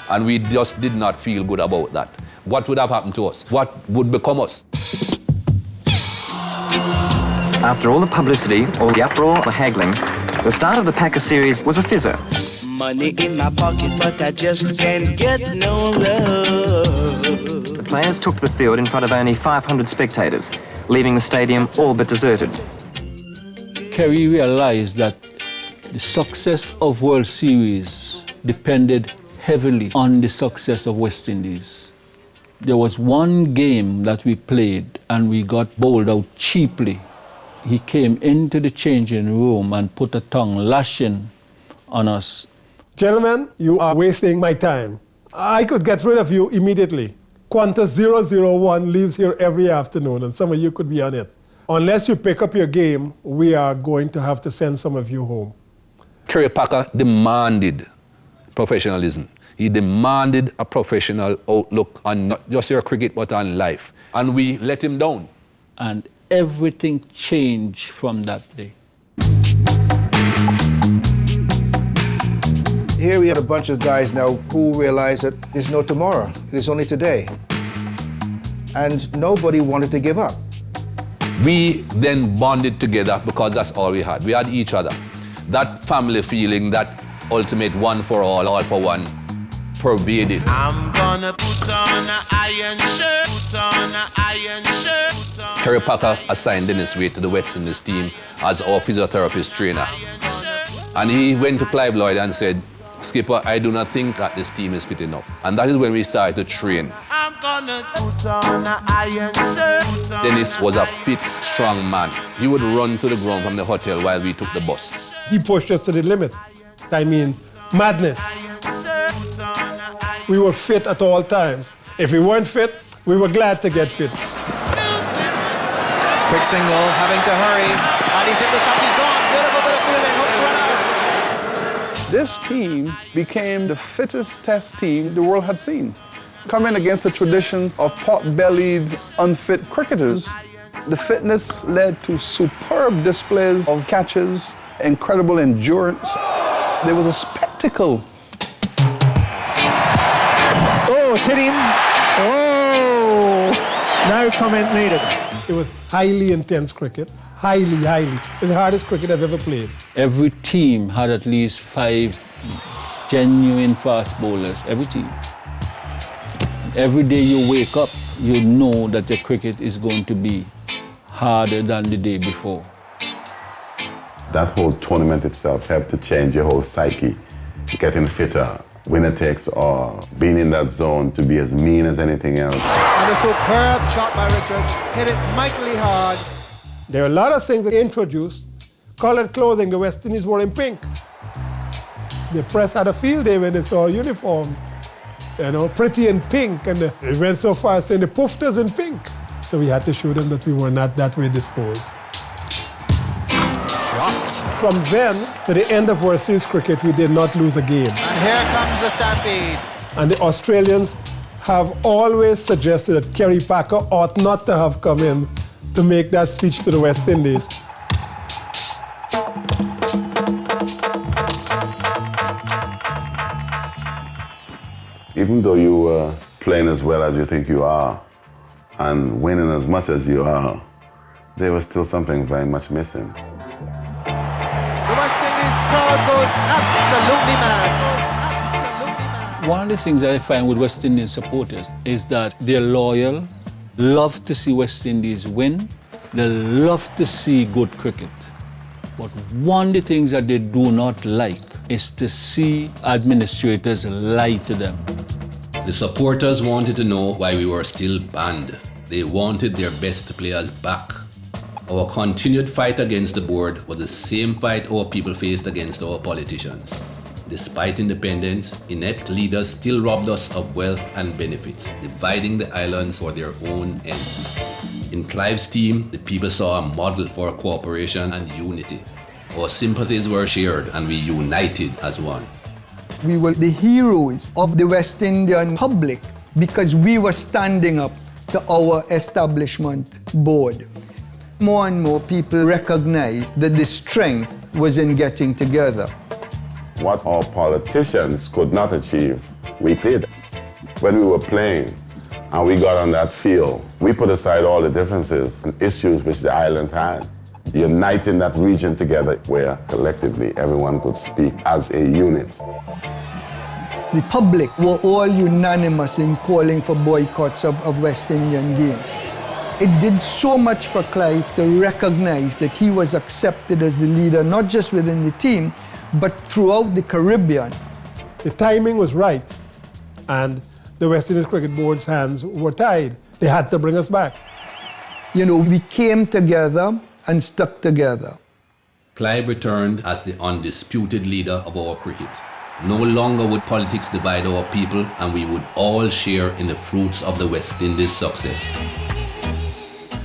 And we just did not feel good about that. What would have happened to us? What would become us? After all the publicity, all the uproar, the haggling, the start of the Packer series was a fizzer. Money in my pocket, but I just can't get no love. The players took to the field in front of only 500 spectators, leaving the stadium all but deserted. Kerry realized that the success of World Series depended heavily on the success of West Indies. There was one game that we played and we got bowled out cheaply. He came into the changing room and put a tongue lashing on us. Gentlemen, you are wasting my time. I could get rid of you immediately. Qantas 001 leaves here every afternoon, and some of you could be on it. Unless you pick up your game, we are going to have to send some of you home. Kerry Packer demanded professionalism. He demanded a professional outlook on not just your cricket, but on life. And we let him down. And everything changed from that day. Here we have a bunch of guys now who realize that there's no tomorrow, it is only today. And nobody wanted to give up. We then bonded together because that's all we had. We had each other. That family feeling, that ultimate one for all for one, pervaded. I'm gonna put on an iron shirt, put on an iron shirt. Kerry Packer assigned Dennis Wade to the West Indies team as our physiotherapist trainer. And he went to Clive Lloyd and said, "Skipper, I do not think that this team is fit enough." And that is when we started to train. I'm gonna put on an iron shirt. Dennis was a fit, strong man. He would run to the ground from the hotel while we took the bus. He pushed us to the limit. I mean, madness. We were fit at all times. If we weren't fit, we were glad to get fit. Quick single, having to hurry. And he's hit the stops, he's gone. Beautiful bit of fielding, hooks run out. This team became the fittest test team the world had seen. Coming against the tradition of pot-bellied, unfit cricketers, the fitness led to superb displays of catches, incredible endurance. There was a spectacle. Oh, it's hit him. Oh, no comment needed. It was highly intense cricket, highly. It's the hardest cricket I've ever played. Every team had at least 5 genuine fast bowlers, every team. Every day you wake up, you know that your cricket is going to be harder than the day before. That whole tournament itself helped to change your whole psyche, getting fitter, winner takes all, being in that zone to be as mean as anything else. And a superb shot by Richards. Hit it mightily hard. There are a lot of things that introduced. Colored clothing, the West Indies wore in pink. The press had a field day when they saw our uniforms. You know, pretty in pink, and it went so far as saying the poofters in pink. So we had to show them that we were not that way disposed. Shot. From then to the end of World Series cricket, we did not lose a game. And here comes the stampede. And the Australians have always suggested that Kerry Packer ought not to have come in to make that speech to the West Indies. Even though you were playing as well as you think you are and winning as much as you are, there was still something very much missing. The West Indies crowd goes absolutely mad. One of the things that I find with West Indian supporters is that they're loyal, love to see West Indies win, they love to see good cricket. But one of the things that they do not like is to see administrators lie to them. The supporters wanted to know why we were still banned. They wanted their best players back. Our continued fight against the board was the same fight our people faced against our politicians. Despite independence, inept leaders still robbed us of wealth and benefits, dividing the islands for their own ends. In Clive's team, the people saw a model for cooperation and unity. Our sympathies were shared and we united as one. We were the heroes of the West Indian public because we were standing up to our establishment board. More and more people recognized that the strength was in getting together. What our politicians could not achieve, We did. When we were playing and we got on that field, we put aside all the differences and issues which the islands had, uniting that region together where collectively everyone could speak as a unit. The public were all unanimous in calling for boycotts of West Indian games. It did so much for Clive to recognize that he was accepted as the leader, not just within the team, but throughout the Caribbean. The timing was right, and the West Indies Cricket Board's hands were tied. They had to bring us back. You know, we came together and stuck together. Clive returned as the undisputed leader of our cricket. No longer would politics divide our people, and we would all share in the fruits of the West Indies' success.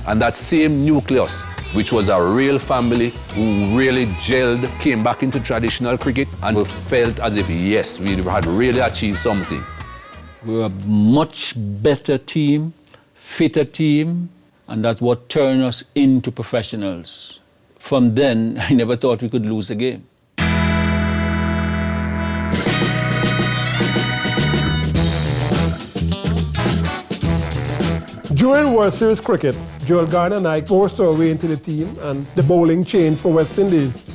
And that same nucleus, which was a real family who really gelled, came back into traditional cricket, and we felt as if, yes, we had really achieved something. We were a much better team, fitter team, and that's what turned us into professionals. From then, I never thought we could lose a game. During World Series cricket, Joel Garner and I forced our way into the team, and the bowling changed for West Indies.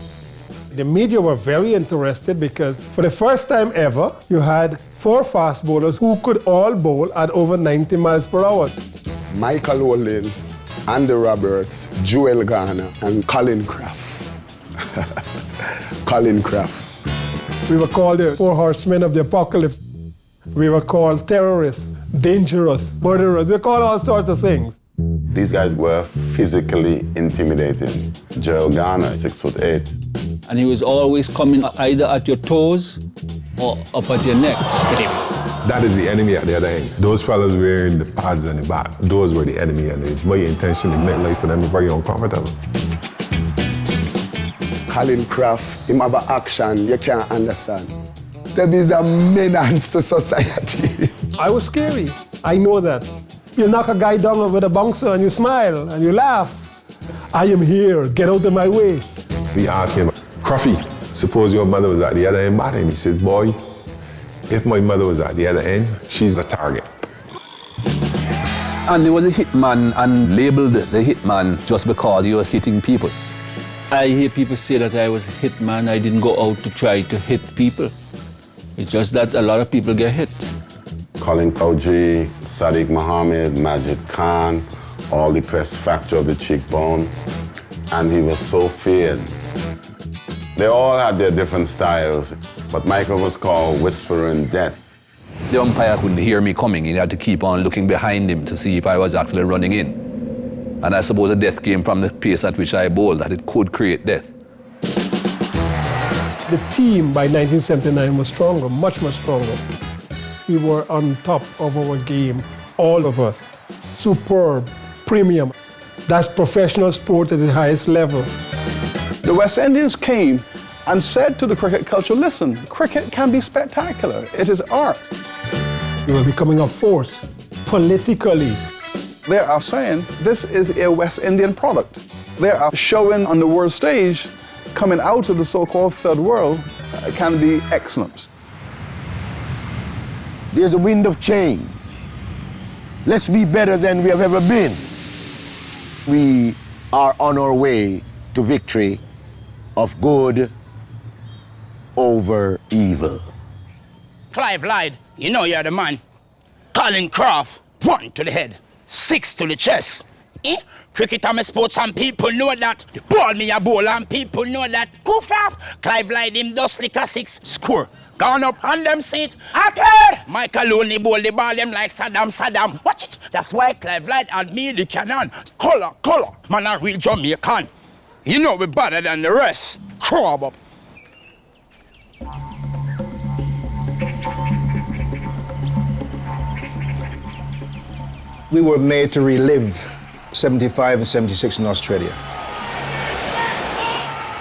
The media were very interested because for the first time ever, you had 4 fast bowlers who could all bowl at over 90 miles per hour. Michael Holding, Andy Roberts, Joel Garner, and Colin Craft. Colin Craft. We were called the 4 horsemen of the apocalypse. We were called terrorists, dangerous, murderers. We were called all sorts of things. These guys were physically intimidating. Joel Garner, 6'8". And he was always coming either at your toes or up at your neck. That is the enemy at the other end. Those fellas wearing the pads on the back, those were the enemy, and it's very intentionally make life for them very uncomfortable. Colin Craft, him have an action you can't understand. There is a menace to society. I was scary. I know that. You knock a guy down with a bouncer and you smile and you laugh. I am here, get out of my way. We asked him, Cruffy, suppose your mother was at the other end batting. He says, boy, if my mother was at the other end, she's the target. And he was a hitman and labeled the hitman just because he was hitting people. I hear people say that I was a hitman. I didn't go out to try to hit people. It's just that a lot of people get hit. Colin Cowdrey, Sadiq Mohammed, Majid Khan, all the crest fracture of the cheekbone, and he was so feared. They all had their different styles, but Michael was called Whispering Death. The umpire couldn't hear me coming. He had to keep on looking behind him to see if I was actually running in. And I suppose the death came from the pace at which I bowled, that it could create death. The team by 1979 was stronger, much, much stronger. We were on top of our game, all of us. Superb, premium. That's professional sport at the highest level. The West Indians came and said to the cricket culture, listen, cricket can be spectacular. It is art. We were becoming a force, politically. They are saying this is a West Indian product. They are showing on the world stage, coming out of the so-called third world, can be excellent. There's a wind of change. Let's be better than we have ever been. We are on our way to victory of good over evil. Clive lied. You know you're the man. Colin Craft, 1 to the head, 6 to the chest. Cricket am a sports and people know that. The ball me a bowl and people know that. Goof off. Clive lied him just like a 6 score. Gone up on them seat. After Michael only bowl the ball them like Saddam. Watch it. That's why Clive lied and me the cannon. Color. Man a real Jamaican. You know we better than the rest. Crab up. We were made to relive 75 and 76 in Australia.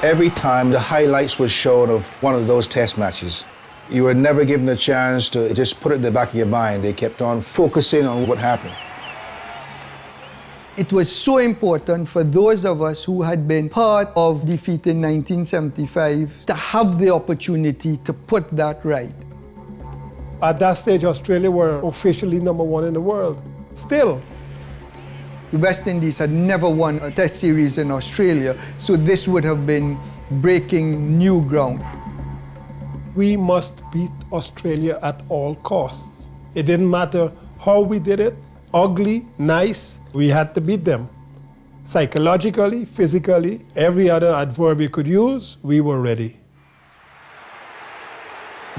Every time the highlights were shown of one of those test matches, you were never given the chance to just put it in the back of your mind. They kept on focusing on what happened. It was so important for those of us who had been part of defeat in 1975 to have the opportunity to put that right. At that stage, Australia were officially #1 in the world. Still. The West Indies had never won a test series in Australia, so this would have been breaking new ground. We must beat Australia at all costs. It didn't matter how we did it, ugly, nice, we had to beat them. Psychologically, physically, every other adverb we could use, we were ready.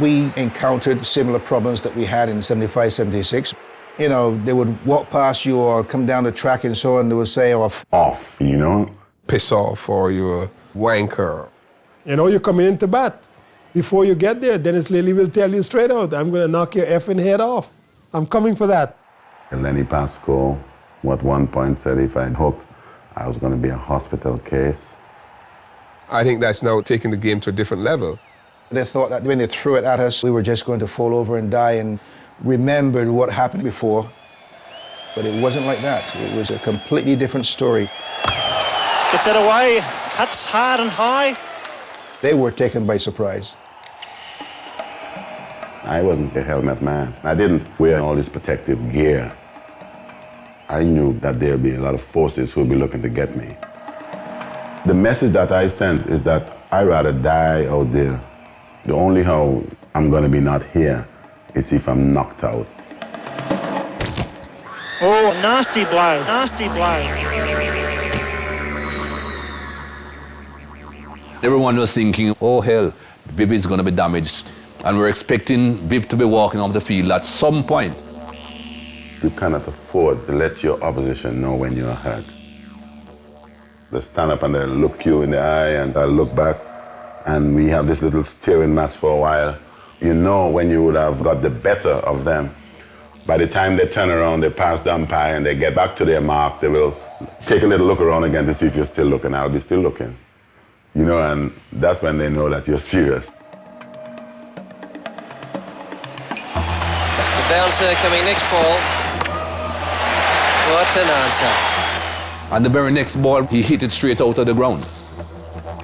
We encountered similar problems that we had in 75, 76. You know, they would walk past you or come down the track and so on, they would say, off, you know? Piss off, or you're a wanker. You know, you're coming into bat. Before you get there, Dennis Lilly will tell you straight out, I'm going to knock your effing head off. I'm coming for that. Lenny Pascoe, at one point said if I'd hooked, I was going to be a hospital case. I think that's now taking the game to a different level. They thought that when they threw it at us, we were just going to fall over and die, and remembered what happened before. But it wasn't like that. It was a completely different story. Gets it away, cuts hard and high. They were taken by surprise. I wasn't a helmet man. I didn't wear all this protective gear. I knew that there'd be a lot of forces who would be looking to get me. The message that I sent is that I'd rather die out there. The only how I'm going to be not here is if I'm knocked out. Oh, nasty blow, nasty blow. Everyone was thinking, oh hell, Viv is going to be damaged. And we're expecting Viv to be walking off the field at some point. You cannot afford to let your opposition know when you're hurt. They stand up and they look you in the eye and I look back, and we have this little staring match for a while. You know when you would have got the better of them. By the time they turn around, they pass the umpire and they get back to their mark, they will take a little look around again to see if you're still looking. I'll be still looking. You know, and that's when they know that you're serious. The bouncer coming next ball. What an answer. And the very next ball, he hit it straight out of the ground.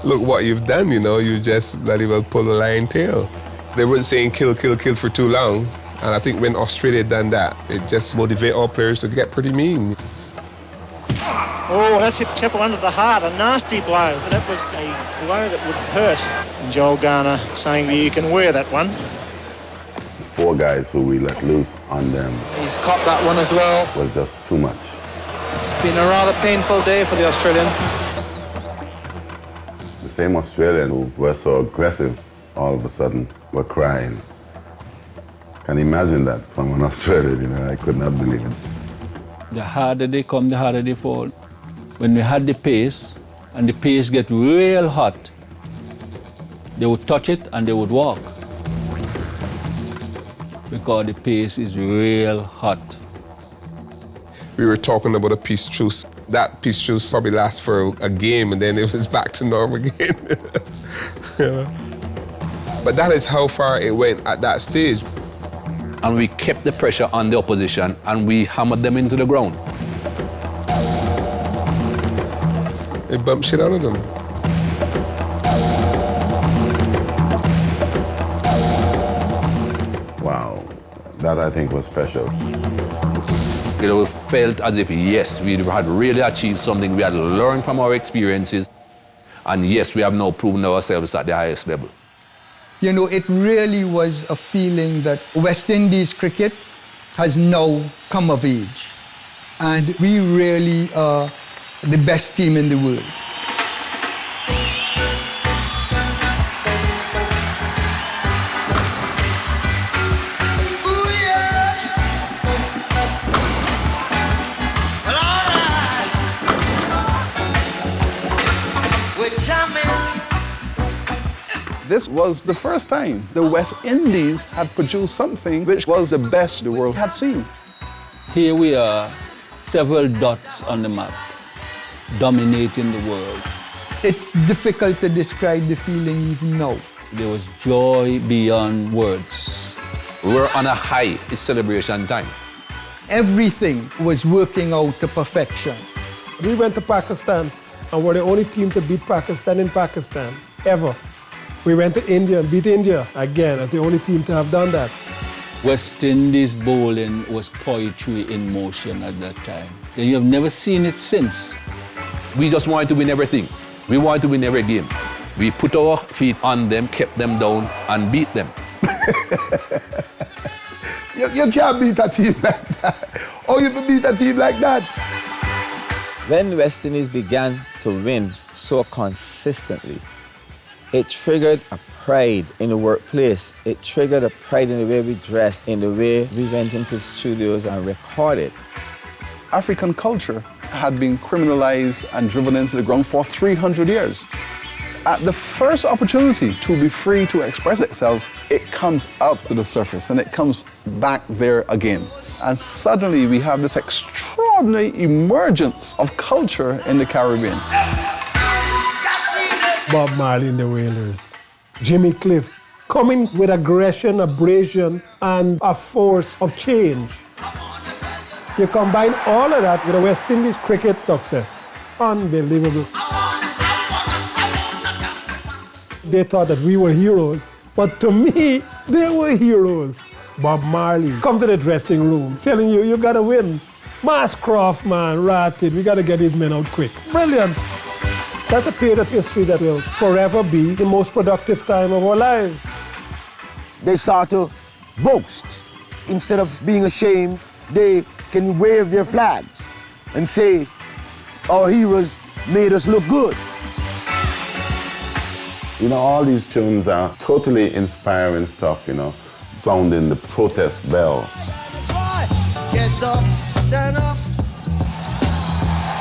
Look what you've done, you know, you just bloody well pull a lion tail. They weren't saying kill, kill, kill for too long. And I think when Australia done that, it just motivated our players to get pretty mean. Oh, that's hit Chappell under the heart, a nasty blow. That was a blow that would hurt. And Joel Garner saying that you can wear that one. 4 guys who we let loose on them. He's caught that one as well. Was just too much. It's been a rather painful day for the Australians. The same Australians who were so aggressive, all of a sudden, were crying. Can you imagine that from an Australian? You know, I could not believe it. The harder they come, the harder they fall. When we had the pace, and the pace get real hot, they would touch it and they would walk. Because the pace is real hot. We were talking about a peace truce. That peace truce probably lasts for a game and then it was back to normal again. Yeah. But that is how far it went at that stage. And we kept the pressure on the opposition and we hammered them into the ground. It bumped shit out of them. Wow, that I think was special. You know, we felt as if, yes, we had really achieved something. We had learned from our experiences. And yes, we have now proven ourselves at the highest level. You know, it really was a feeling that West Indies cricket has now come of age. And we really are the best team in the world. This was the first time the West Indies had produced something which was the best the world had seen. Here we are, several dots on the map, dominating the world. It's difficult to describe the feeling even now. There was joy beyond words. We were on a high. It's celebration time. Everything was working out to perfection. We went to Pakistan and were the only team to beat Pakistan in Pakistan, ever. We went to India and beat India again as the only team to have done that. West Indies bowling was poetry in motion at that time. And you have never seen it since. We just wanted to win everything. We wanted to win every game. We put our feet on them, kept them down, and beat them. You can't beat a team like that. Oh, you can beat a team like that. When West Indies began to win so consistently, it triggered a pride in the workplace. It triggered a pride in the way we dressed, in the way we went into studios and recorded. African culture had been criminalized and driven into the ground for 300 years. At the first opportunity to be free to express itself, it comes up to the surface and it comes back there again. And suddenly we have this extraordinary emergence of culture in the Caribbean. Bob Marley and the Wailers, Jimmy Cliff, coming with aggression, abrasion, and a force of change. You combine all of that with the West Indies cricket success. Unbelievable. They thought that we were heroes, but to me, they were heroes. Bob Marley, come to the dressing room, telling you, you gotta win. Mascroft, man, ratted, we gotta get these men out quick. Brilliant. That's a period of history that will forever be the most productive time of our lives. They start to boast. Instead of being ashamed, they can wave their flags and say, our heroes made us look good. You know, all these tunes are totally inspiring stuff, you know, sounding the protest bell. Get up, stand up.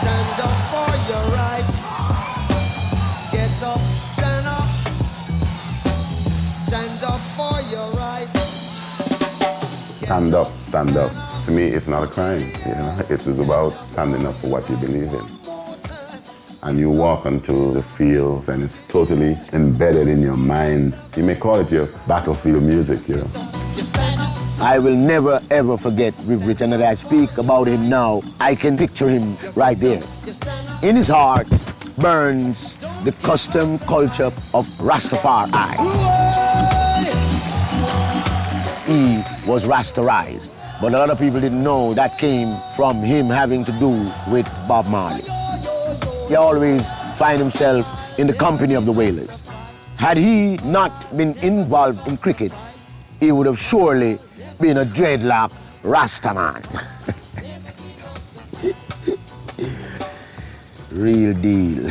Stand up for your right. Get up, stand up. Stand up for your right. Stand up, stand up. To me, it's not a crime, you know. It is about standing up for what you believe in. And you walk onto the fields and it's totally embedded in your mind. You may call it your battlefield music, you know. I will never ever forget Viv Richard, and as I speak about him now, I can picture him right there. In his heart burns the custom culture of Rastafari. He was Rastarized, but a lot of people didn't know that came from him having to do with Bob Marley. He always find himself in the company of the Wailers. Had he not been involved in cricket, he would have surely been a dreadlock Rastaman. Real deal.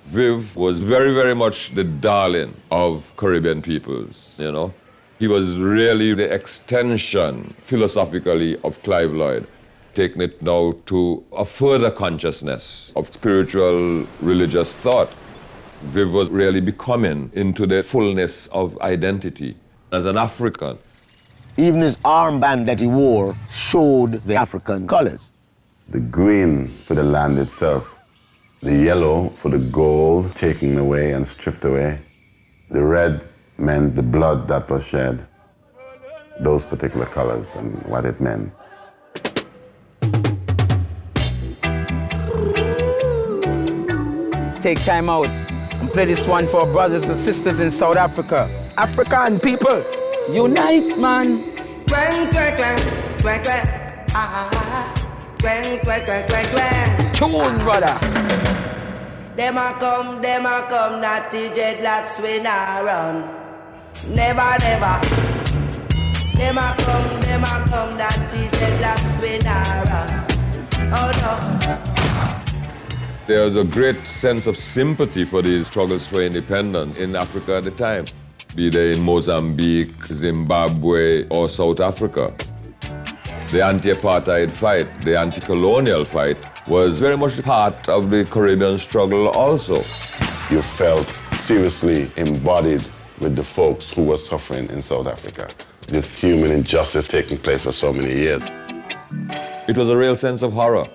Viv was very, very much the darling of Caribbean peoples, you know. He was really the extension, philosophically, of Clive Lloyd, taking it now to a further consciousness of spiritual, religious thought. Viv was really becoming into the fullness of identity as an African. Even his armband that he wore showed the African colors. The green for the land itself, the yellow for the gold taken away and stripped away, the red meant the blood that was shed, those particular colors and what it meant. Take time out and play this one for our brothers and sisters in South Africa. African people, unite, man. Twang, twang, twang, twang, twang. Ah, twang, twang, twang, twang, twang. Tune, brother. Them a come, natty dreadlocks we nah run. Never, never. Them a come, natty dreadlocks we nah run. Oh no. There was a great sense of sympathy for these struggles for independence in Africa at the time, be they in Mozambique, Zimbabwe, or South Africa. The anti-apartheid fight, the anti-colonial fight, was very much part of the Caribbean struggle also. You felt seriously embodied with the folks who were suffering in South Africa. This human injustice taking place for so many years. It was a real sense of horror.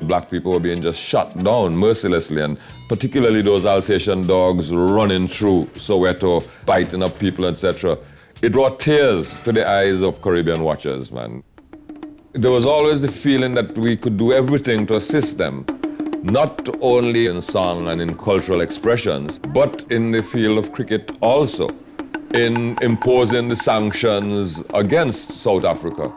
Black people were being just shot down mercilessly, and particularly those Alsatian dogs running through Soweto, biting up people, etc. It brought tears to the eyes of Caribbean watchers, man. There was always the feeling that we could do everything to assist them, not only in song and in cultural expressions, but in the field of cricket also. in imposing the sanctions against South Africa.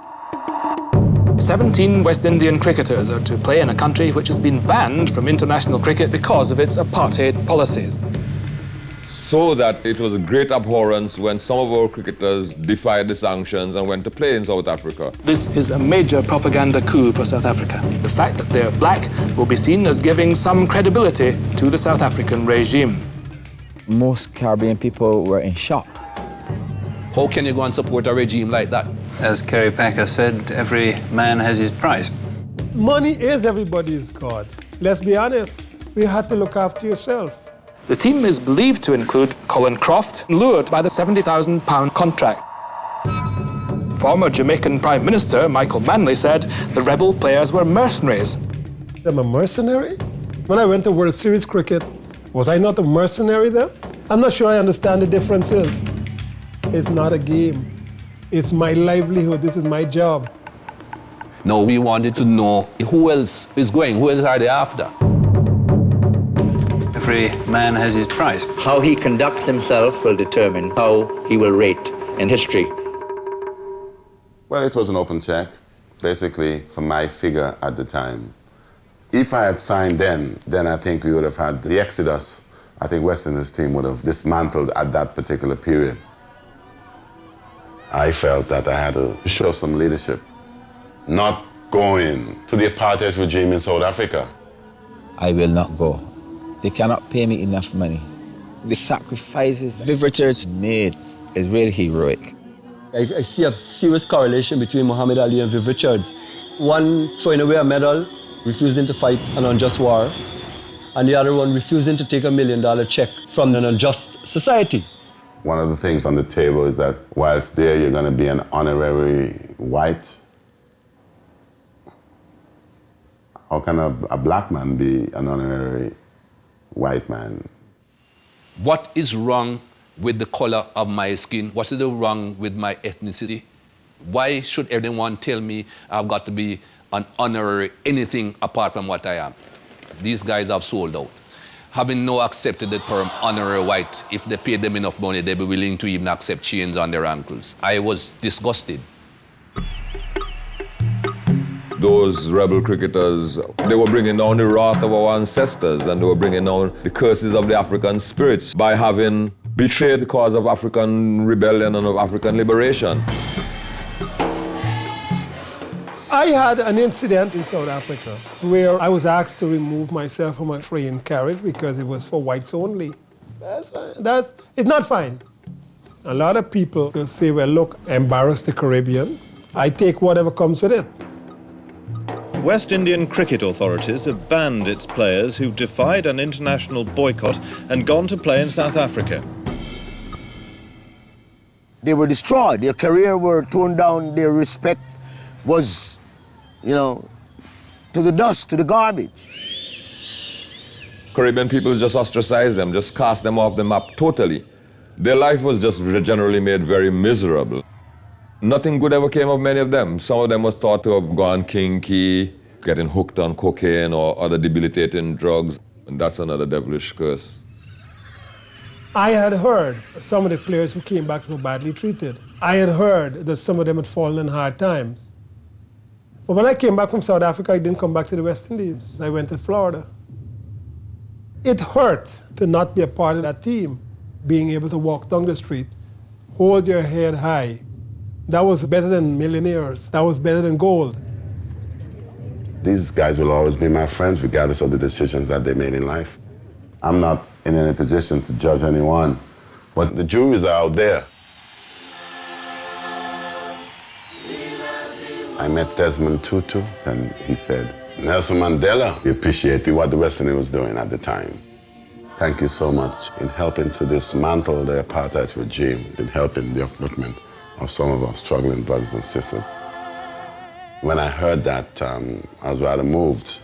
17 West Indian cricketers are to play in a country which has been banned from international cricket because of its apartheid policies. So that it was a great abhorrence when some of our cricketers defied the sanctions and went to play in South Africa. This is a major propaganda coup for South Africa. The fact that they're black will be seen as giving some credibility to the South African regime. Most Caribbean people were in shock. How can you go and support a regime like that? As Kerry Packer said, every man has his price. Money is everybody's God. Let's be honest, we had to look after yourself. The team is believed to include Colin Croft, lured by the £70,000 contract. Former Jamaican Prime Minister Michael Manley said the rebel players were mercenaries. I'm a mercenary? When I went to World Series cricket, was I not a mercenary then? I'm not sure I understand the differences. It's not a game. It's my livelihood. This is my job. No, we wanted to know who else is going, who else are they after? Every man has his price. How he conducts himself will determine how he will rate in history. Well, it was an open check, basically, for my figure at the time. If I had signed then I think we would have had the exodus. I think West Indies team would have dismantled at that particular period. I felt that I had to show some leadership. Not going to the apartheid regime in South Africa. I will not go. They cannot pay me enough money. The sacrifices Viv Richards made is really heroic. I see a serious correlation between Muhammad Ali and Viv Richards. One throwing away a medal, refusing to fight an unjust war, and the other one refusing to take $1 million check from an unjust society. One of the things on the table is that whilst there you're going to be an honorary white. How can a black man be an honorary white man? What is wrong with the color of my skin? What is wrong with my ethnicity? Why should everyone tell me I've got to be an honorary anything apart from what I am? These guys have sold out. Having no accepted the term honorary white, if they paid them enough money, they'd be willing to even accept chains on their ankles. I was disgusted. Those rebel cricketers, they were bringing down the wrath of our ancestors, and they were bringing down the curses of the African spirits by having betrayed the cause of African rebellion and of African liberation. I had an incident in South Africa where I was asked to remove myself from a train carriage because it was for whites only. It's not fine. A lot of people will say, well, look, embarrass the Caribbean. I take whatever comes with it. West Indian cricket authorities have banned its players who've defied an international boycott and gone to play in South Africa. They were destroyed. Their career were torn down. Their respect was, to the dust, to the garbage. Caribbean people just ostracized them, just cast them off the map totally. Their life was just generally made very miserable. Nothing good ever came of many of them. Some of them was thought to have gone kinky, getting hooked on cocaine or other debilitating drugs, and that's another devilish curse. I had heard some of the players who came back were badly treated. I had heard that some of them had fallen in hard times. But when I came back from South Africa, I didn't come back to the West Indies. I went to Florida. It hurt to not be a part of that team, being able to walk down the street, hold your head high. That was better than millionaires. That was better than gold. These guys will always be my friends regardless of the decisions that they made in life. I'm not in any position to judge anyone, but the juries are out there. I met Desmond Tutu, and he said, Nelson Mandela, we appreciated what the West Indies was doing at the time. Thank you so much in helping to dismantle the apartheid regime, in helping the upliftment of some of our struggling brothers and sisters. When I heard that, I was rather moved.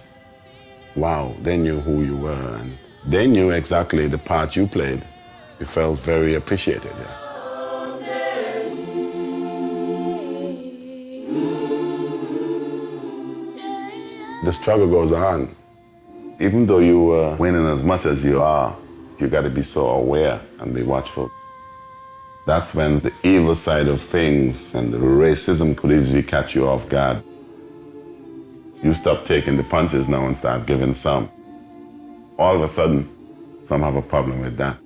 Wow, they knew who you were, and they knew exactly the part you played. You felt very appreciated, yeah. The struggle goes on. Even though you were winning as much as you are, you got to be so aware and be watchful. That's when the evil side of things and the racism could easily catch you off guard. You stop taking the punches now and start giving some. All of a sudden, some have a problem with that.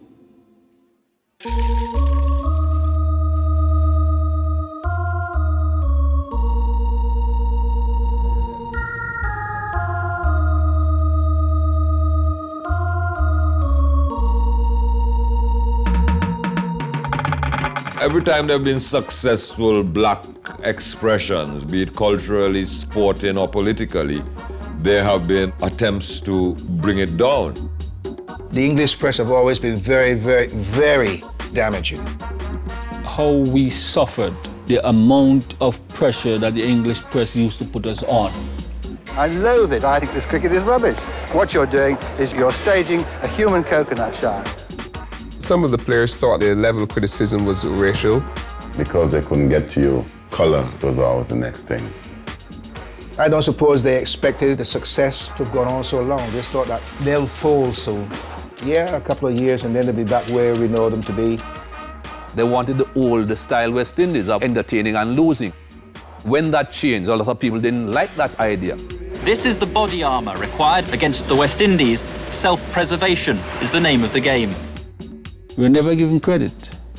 Every time there have been successful black expressions, be it culturally, sporting, or politically, there have been attempts to bring it down. The English press have always been very, very, very damaging. How we suffered, the amount of pressure that the English press used to put us on. I loathe it. I think this cricket is rubbish. What you're doing is you're staging a human coconut shine. Some of the players thought their level of criticism was racial. Because they couldn't get to you, color was always the next thing. I don't suppose they expected the success to have gone on so long. They just thought that they'll fall soon. Yeah, a couple of years and then they'll be back where we know them to be. They wanted the old style West Indies of entertaining and losing. When that changed, a lot of people didn't like that idea. This is the body armour required against the West Indies. Self-preservation is the name of the game. We were never given credit.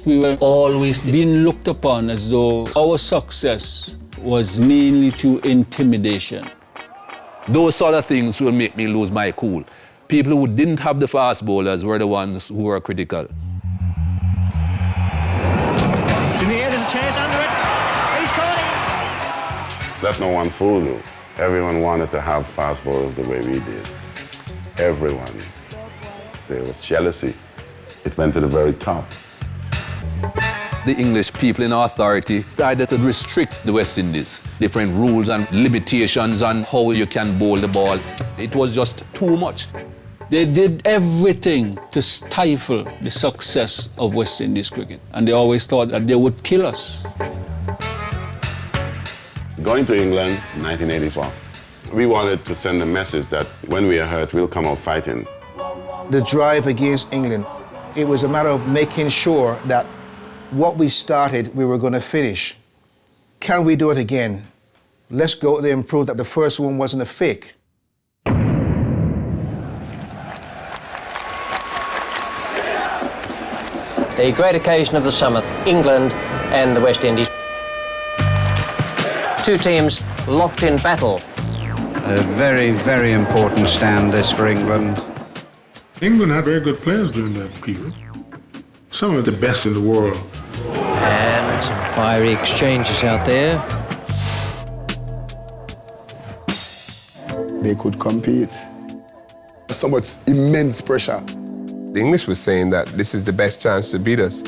We were always being looked upon as though our success was mainly through intimidation. Those sort of things will make me lose my cool. People who didn't have the fast bowlers were the ones who were critical. Tenier, there's a chance under it. He's caught it. Let no one fool you. Everyone wanted to have fast bowlers the way we did. Everyone. There was jealousy. It went to the very top. The English people in authority started to restrict the West Indies. Different rules and limitations on how you can bowl the ball. It was just too much. They did everything to stifle the success of West Indies cricket. And they always thought that they would kill us. Going to England in 1984, we wanted to send a message that when we are hurt, we'll come out fighting. The drive against England, it was a matter of making sure that what we started, we were going to finish. Can we do it again? Let's go there and prove that the first one wasn't a fake. The great occasion of the summer, England and the West Indies. Two teams locked in battle. A very, very important stand this for England. England had very good players during that period. Some of the best in the world. And some fiery exchanges out there. They could compete. So much immense pressure. The English were saying that this is the best chance to beat us.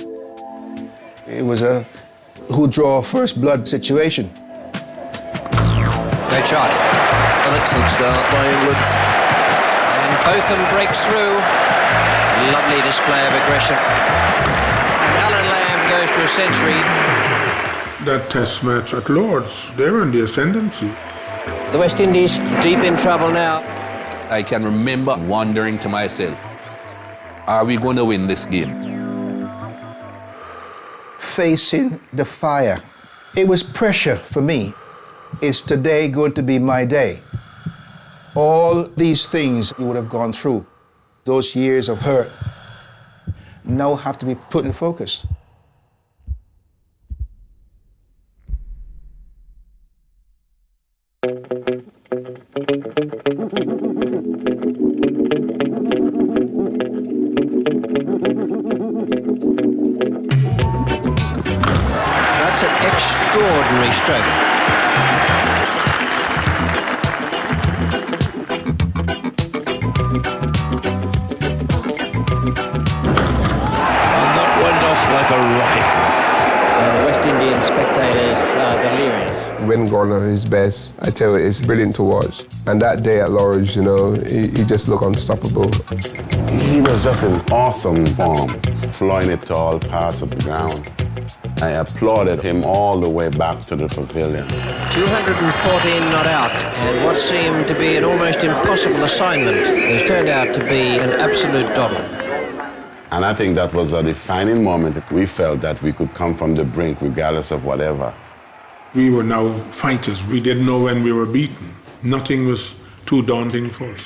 It was a who draw first blood situation. Great shot. An excellent start by England. And Botham breaks through. Lovely display of aggression. And Alan Lamb goes to a century. That test match at Lord's, they're in the ascendancy. The West Indies deep in trouble now. I can remember wondering to myself, are we going to win this game? Facing the fire. It was pressure for me. Is today going to be my day? All these things you would have gone through, those years of hurt, now have to be put in focus. That's an extraordinary stroke. Like a rocket. West Indian spectators are delirious. When Gordon at his best, I tell you, it's brilliant to watch. And that day at Lord's, you know, he just looked unstoppable. He was just in awesome form, flying it tall past the ground. I applauded him all the way back to the pavilion. 214 not out, and what seemed to be an almost impossible assignment has turned out to be an absolute doddle. And I think that was a defining moment that we felt that we could come from the brink regardless of whatever. We were now fighters. We didn't know when we were beaten. Nothing was too daunting for us.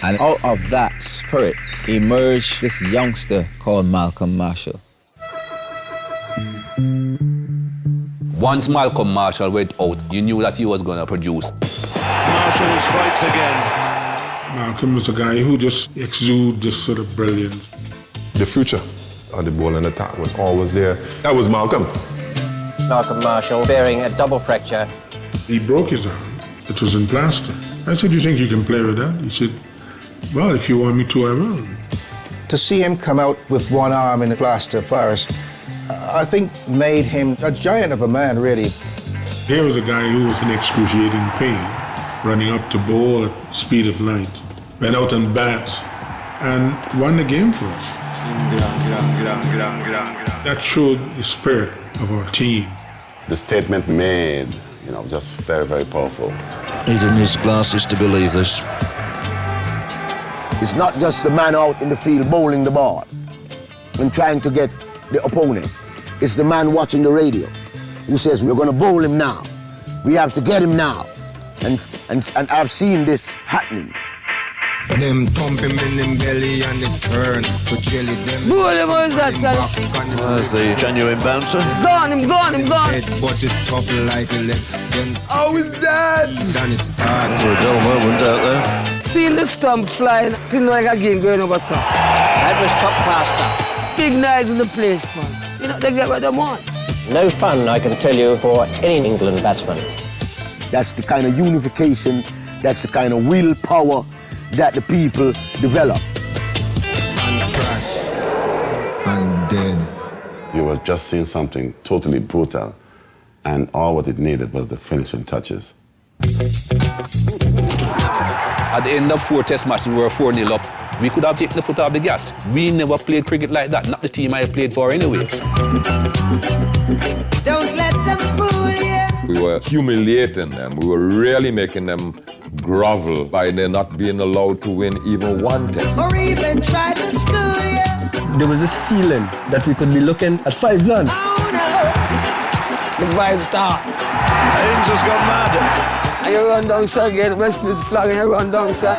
And out of that spirit emerged this youngster called Malcolm Marshall. Once Malcolm Marshall went out, you knew that he was going to produce. Marshall strikes again. Malcolm was a guy who just exuded this sort of brilliance. The future of the bowling attack was always there. That was Malcolm. Malcolm Marshall bearing a double fracture. He broke his arm. It was in plaster. I said, "You think you can play with that?" He said, "Well, if you want me to, I will." To see him come out with one arm in a plaster of Paris, I think made him a giant of a man, really. Here was a guy who was in excruciating pain, running up to bowl at speed of light, went out and bats, and won the game for us. That showed the spirit of our team. The statement made, just very, very powerful. Needing his glasses to believe this. It's not just the man out in the field bowling the ball and trying to get the opponent. It's the man watching the radio who says, we're going to bowl him now. We have to get him now. And I've seen this happening. Them thump him in him belly and it turn to jelly them. There's the genuine bouncer. Gone him. But it tough like a leg. Oh, is that? Then it started. A dull moment out there. Seeing the stump flying, didn't like a game going over stuff. That was top class stuff. Big knives in the place, man. They get what they want. No fun, I can tell you, for any England batsman. That's the kind of unification, that's the kind of willpower that the people develop. And crash. And dead. You were just seeing something totally brutal, and all what it needed was the finishing touches. At the end of 4 test matches, we were 4-0 up. We could have taken the foot off the gas. We never played cricket like that, not the team I played for anyway. Don't let them fool you. We were humiliating them. We were really making them grovel by them not being allowed to win even one test. Or even try to school you. There was this feeling that we could be looking at 5 runs. Oh no! The vibe start. Haynes has gone mad. And you run down, sir, again, Westminster flag, and you run down, sir.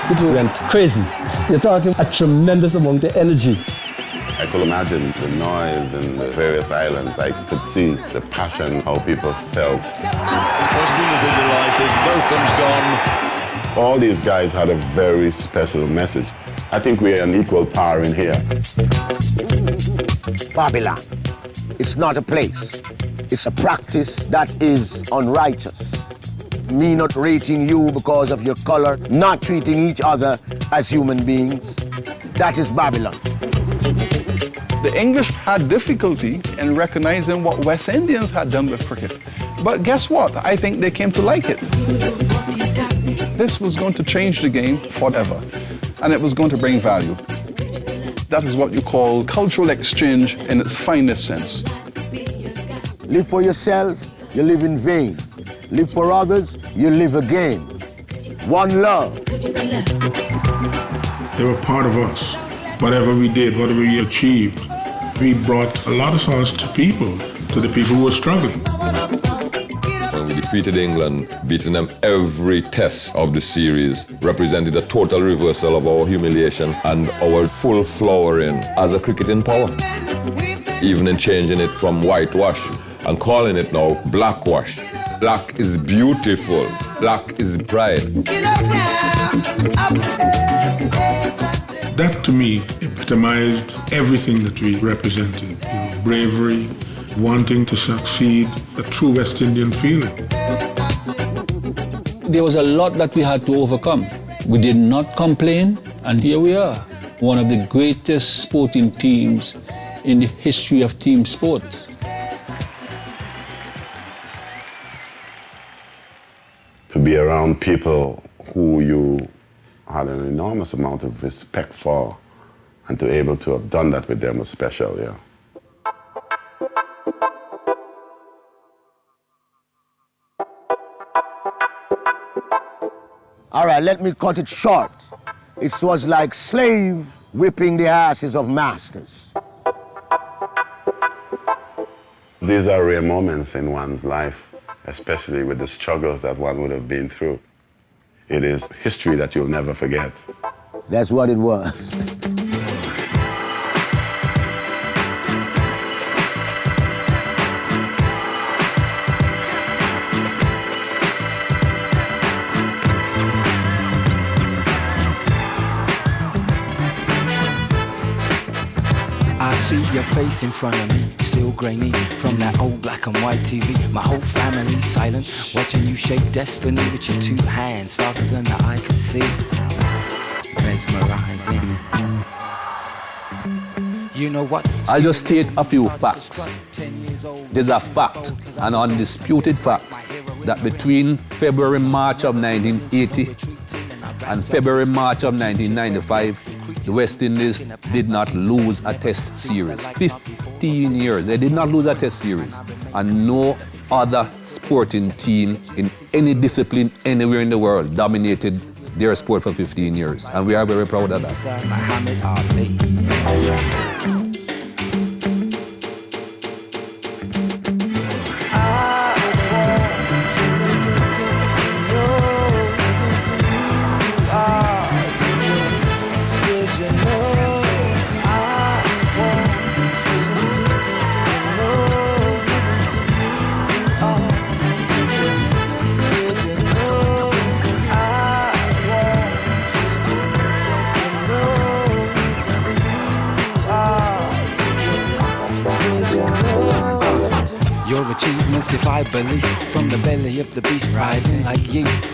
People went crazy. You're talking a tremendous amount of energy. I could imagine the noise in the various islands. I could see the passion, how people felt. West Indies are delighted. Botham's gone. All these guys had a very special message. I think we're an equal par in here. Babylon, it's not a place. It's a practice that is unrighteous. Me not rating you because of your color, not treating each other as human beings. That is Babylon. The English had difficulty in recognizing what West Indians had done with cricket. But guess what? I think they came to like it. This was going to change the game forever, and it was going to bring value. That is what you call cultural exchange in its finest sense. Live for yourself, you live in vain. Live for others, you live again. One love. They were part of us. Whatever we did, whatever we achieved, we brought a lot of solace to the people who were struggling. When we defeated England, beating them every test of the series represented a total reversal of our humiliation and our full flowering as a cricketing power. Even in changing it from whitewash and calling it now blackwash. Black is beautiful. Black is pride. That to me epitomized everything that we represented. Bravery, wanting to succeed, a true West Indian feeling. There was a lot that we had to overcome. We did not complain, and here we are, one of the greatest sporting teams in the history of team sports. To be around people who you had an enormous amount of respect for, and to be able to have done that with them was special, yeah. All right, let me cut it short. It was like slave whipping the asses of masters. These are rare moments in one's life, especially with the struggles that one would have been through. It is history that you'll never forget. That's what it was. I see your face in front of me, still grainy from that old black and white TV. My whole family's silent, watching you shape destiny with your two hands, faster than the eye can see. Mesmerizing. You know what? I'll just state a few facts. There's a fact, an undisputed fact, that between February, March of 1980 and February, March of 1995, the West Indies did not lose a test series. 15 years, they did not lose a test series. And no other sporting team in any discipline anywhere in the world dominated their sport for 15 years. And we are very proud of that. Your achievements defy belief, from the belly of the beast rising like yeast.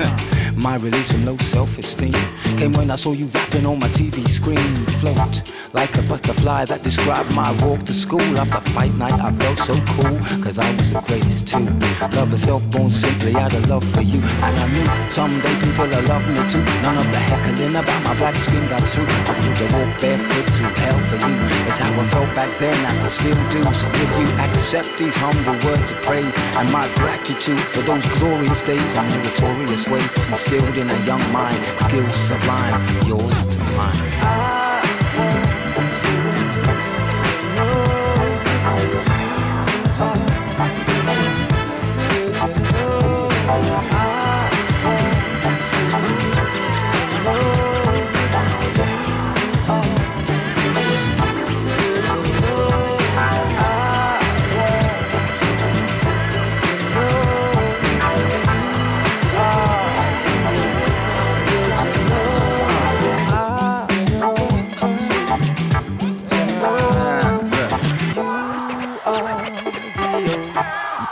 My release from low self-esteem came when I saw you rapping on my TV screen. Float like a butterfly that described my walk to school. After fight night I felt so cool, cause I was the greatest too. Love herself born simply out of love for you. And I knew someday people will love me too. None of the heckling about my black skin got through. I would have walked barefoot through hell for you. It's how I felt back then and I still do. So will you accept these humble words of praise and my gratitude for those glorious days and meritorious ways instilled in a young mind, skills sublime, yours to mine.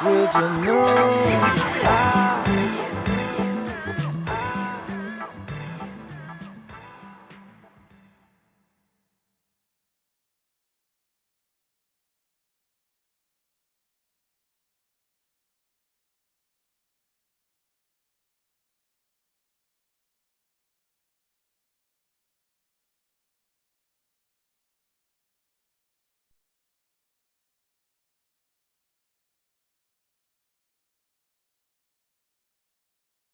Would you know